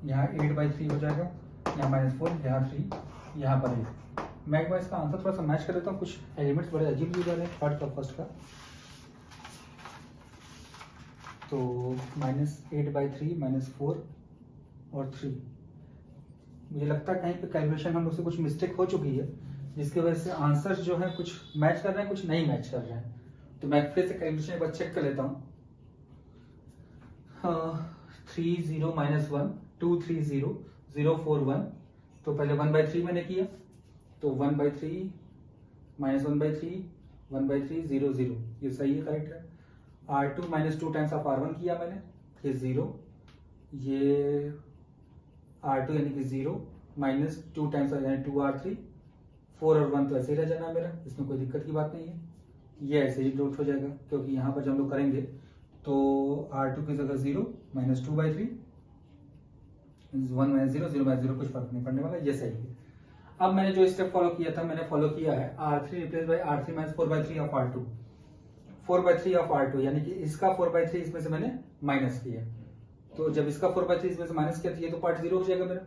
यहाँ 8/3 हो जाएगा, यहाँ -4, यहाँ 3, यहाँ पर 8। मैं एक बार इसका आंसर थोड़ा सा मैच कर देता हूँ, कुछ एलिमेंट्स बड़े अजीब दिए जा रहे हैं थर्ड का फर्स्ट का। तो -8/3 -4 और 3, मुझे लगता है कहीं पे कैलकुलेशन हम लोग से कुछ मिस्टेक हो चुकी है, जिसकी वजह से आंसर्स जो है कुछ मैच कर रहे हैं, कुछ नहीं मैच कर रहे हैं। तो मैं फिर से कैलकुलेशन एक बार चेक कर लेता हूँ। 3 0 -1 2 3 0 0 4 1, तो पहले 1/3 मैंने किया, तो 1/3 -1/3 1/3 0 0, ये सही है, करेक्ट है। R2 -2 टाइम्स ऑफ R1 किया मैंने, फिर 0, ये R2 यानी कि 0 -2 टाइम्स यानी 2R3, 4 और 1 तो ऐसे ही रह जाना मेरा, इसमें कोई दिक्कत की बात नहीं है, ये ऐसे ही डॉट हो जाएगा, क्योंकि यहाँ पर जब हम लोग करेंगे तो R2 की जगह 0 -2/3 1 -0 0 -0, कुछ फर्क नहीं पड़ने वाला, ये सही है। अब मैंने जो स्टेप फॉलो किया था, मैंने फॉलो किया है R3 replace by R3 -4/3 of R2, 4/3 of R2, यानी कि इसका 4/3 इसमें से मैंने माइनस किया, तो जब इसका 4/3 इसमें से माइनस किया तो ये तो पार्ट 0 हो जाएगा मेरा,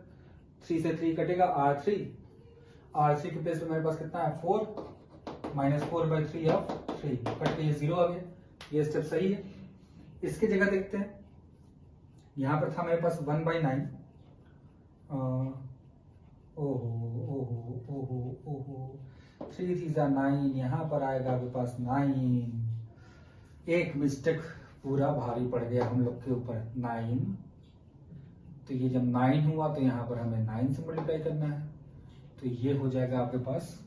3 से 3 कटेगा, R3 के प्लेस पे मेरे पास कितना है 4 -4/3 ऑफ 3, कट के ये 0 आ गया, ये स्टेप सही है। इसकी जगह देखते हैं, यहां पर था मेरे पास 1/9, ओहो 3 3 9, यहां पर आएगा आपके पास 9, एक मिस्टेक पूरा भारी पड़ गया हम लोग के ऊपर, 9, तो ये जब 9 हुआ तो यहां पर हमें 9 से मल्टीप्लाई करना है, तो ये हो जाएगा आपके पास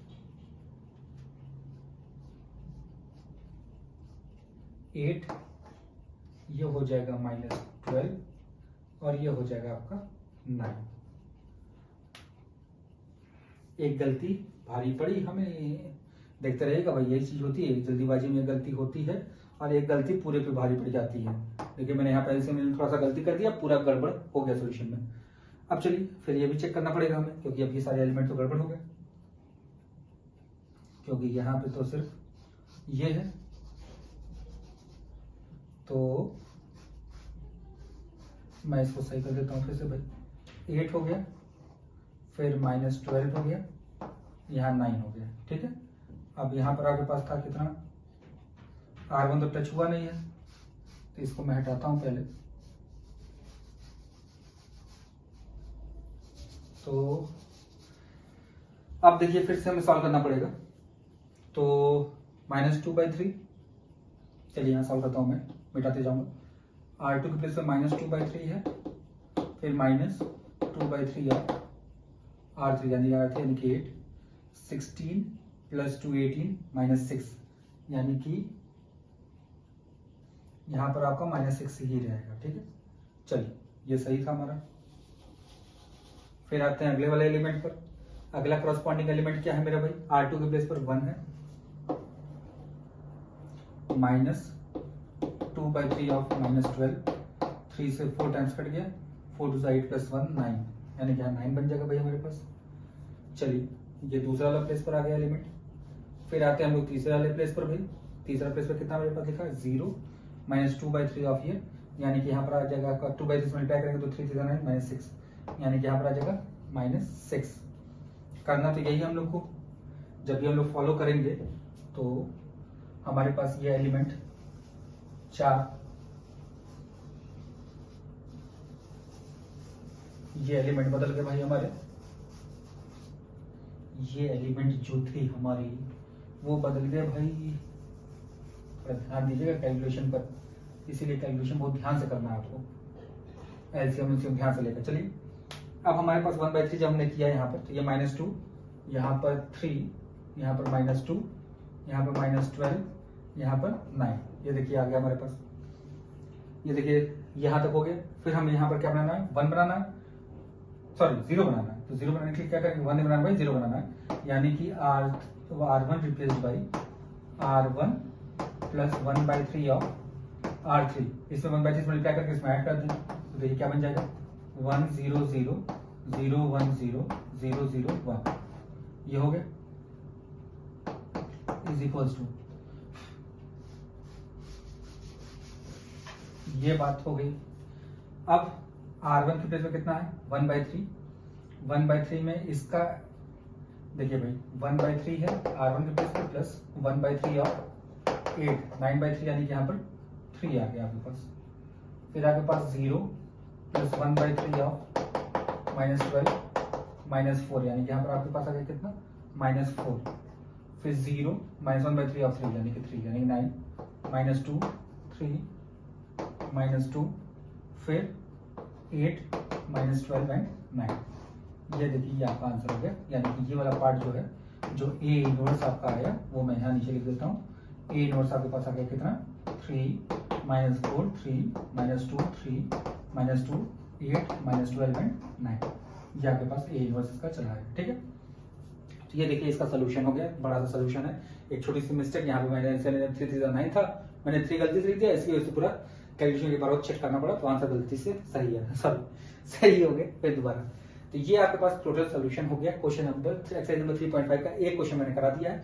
8, ये हो जाएगा -12, और ये हो जाएगा आपका 9। एक गलती भारी पड़ी हमें, देखते रहेगा भाई, यही चीज होती है, जल्दीबाजी में गलती होती है और एक गलती पूरे पे भारी पड़ जाती है। देखिए मैंने यहाँ पहले से मैंने थोड़ा सा गलती कर दिया, पूरा गड़बड़ हो गया सोल्यूशन में। अब चलिए फिर ये भी चेक करना पड़ेगा हमें, क्योंकि अब ये सारे एलिमेंट तो गड़बड़ हो गए, क्योंकि यहाँ पे तो सिर्फ ये है, तो मैं इसको सही कर देता हूँ फिर से भाई, 8 हो गया, फिर -12 हो गया, यहाँ 9 हो गया, ठीक है। अब यहाँ पर आपके पास था कितना, R1 तो टच हुआ नहीं है, तो इसको मैं हटाता हूं पहले, तो अब देखिए फिर से हमें सॉल्व करना पड़ेगा। तो -2/3, चलिए यहाँ सॉल्व करता हूँ, मैं मिटाते जाऊंगा। R2 के प्लेस पर -2/3 है, फिर -2/3 R3 यानी R3 यानी कि 8, 16 + 2 18 -6 यानी कि यहाँ पर आपका -6 ही रहेगा। ठीक है, चलिए ये सही था हमारा। फिर आते हैं अगले वाले एलिमेंट पर। अगला क्रॉसपॉन्डिंग एलिमेंट क्या है मेरा भाई? R2 के प्लेस पर 1 है, -2/3 ऑफ -12, 3 से 4 टाइम्स कट गया, 4 2 8 + 1 9 यानी कि 9 बन जाएगा भाई हमारे पास। चलिए ये दूसरा वाला प्लेस पर आ गया एलिमेंट। फिर आते हैं हम लोग तीसरे वाले प्लेस पर भाई। तीसरा प्लेस पर कितना मेरे पास लिखा है? 0, -2/3 ऑफ ये यानी कि यहाँ पर आ जाएगा आपका 2/3 से मल्टीप्लाई करेंगे तो 3 3 9 -6 यानी कि यहाँ पर आ जाएगा -6। करना तो यही हम लोग को, जब भी हम लोग फॉलो करेंगे तो हमारे पास ये एलिमेंट 4, ये एलिमेंट बदल गए भाई हमारे। ये एलिमेंट जो थे हमारी वो बदल गए भाई। ध्यान दीजिएगा कैलकुलेशन पर, इसीलिए कैलकुलेशन बहुत ध्यान से करना है आपको, एलसीएम ध्यान से लेकर। चलिए अब हमारे पास 1/3 जब हमने किया यहाँ पर, तो ये -2, यहाँ पर 3, यहाँ पर -2, यहाँ पर -12, यहाँ पर 9, ये देखिए आ गया हमारे पास। ये देखिए यहाँ तक हो गया। फिर हमें यहाँ पर क्या बनाना है? 1 बनाना है, सॉरी 0 बनाना है। तो 0 बनाने के लिए क्या करेंगे? 1 नहीं बनाना भाई, 0 बनाना है, यानी कि R1 replace by R1 + 1/3 of R3। इसमें 1/3 मल्टीप्लाई करके इसमें ऐड कर दें तो देखिए क्या बन जाएगा? 1 0 0 0 1 0 0 0 1, ये हो गया इज इक्वल्स टू, ये बात हो गई। अब R1 की प्लेस में कितना है? 1/3। 1/3 में इसका देखिए भाई 1/3 है R1 की प्लेस पे, प्लस 1/3 ऑफ 8 9/3 यानी कि यहाँ पर 3 आ गया आपके पास। फिर आपके पास 0 + 1/3 ऑफ -12 -4 यानी कि यहाँ पर आपके पास आ गया कितना? -4। फिर 0 -1/3 ऑफ 3 यानी कि 3 यानी कि 9 -2 3 -2, फिर 8 -12 एंड 9। ये देखिए ये आपका आंसर हो गया, यानी कि ये वाला पार्ट जो है, जो A इनवर्स आपका आया वो मैं यहाँ नीचे लिख देता हूँ। A इनवर्स आपके पास आ गया कितना? 3 -4 3 -2 3 -2 8 -12 एंड 9, ये आपके पास A इनवर्स इसका चला है। ठीक है, तो ये देखिए इसका सोल्यूशन हो गया, बड़ा सा सोल्यूशन है। एक छोटी सी मिस्टेक यहाँ पे मैंने 3 3 9 था, मैंने 3 गलती से लिख दिया, इसकी वजह से पूरा कैलकुलेशन के बार चेक करना पड़ा, तो आंसर गलती से सही है, सॉरी सही हो गया फिर दोबारा। तो ये आपके पास टोटल सोल्यूशन हो गया क्वेश्चन नंबर एक्सरसाइज नंबर 3.5 का। एक क्वेश्चन मैंने करा दिया है,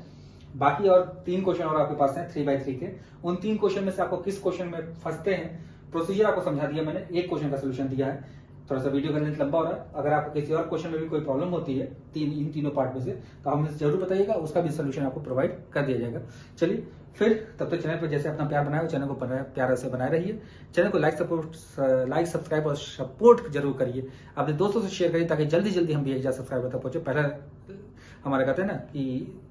बाकी और 3 क्वेश्चन और आपके पास हैं 3/3 के। उन 3 क्वेश्चन में से आपको किस क्वेश्चन में फंसते हैं, प्रोसीजर आपको समझा दिया मैंने, एक क्वेश्चन का सोल्यूशन दिया है। थोड़ा सा वीडियो का लेंथ लंबा हो रहा है, अगर आपको किसी और क्वेश्चन में भी कोई प्रॉब्लम होती है इन तीनों पार्ट में से, तो हमें जरूर बताइएगा, उसका भी सोल्यूशन आपको प्रोवाइड कर दिया जाएगा। चलिए फिर तब तक चैनल पर जैसे अपना प्यार बनाए, चैनल को प्यार से बनाए रहिए। चैनल को लाइक सब्सक्राइब और सपोर्ट जरूर करिए, अपने दोस्तों से शेयर करिए, ताकि जल्दी जल्दी हम भी 1000 सब्सक्राइबर तक पहुंचे। पहला हमारा कहते हैं ना कि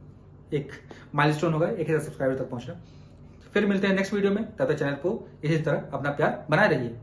एक माइलस्टोन होगा 1000 सब्सक्राइबर तक पहुंचना। फिर मिलते हैं नेक्स्ट वीडियो में, तब तक चैनल को इसी तरह अपना प्यार बनाए रहिए।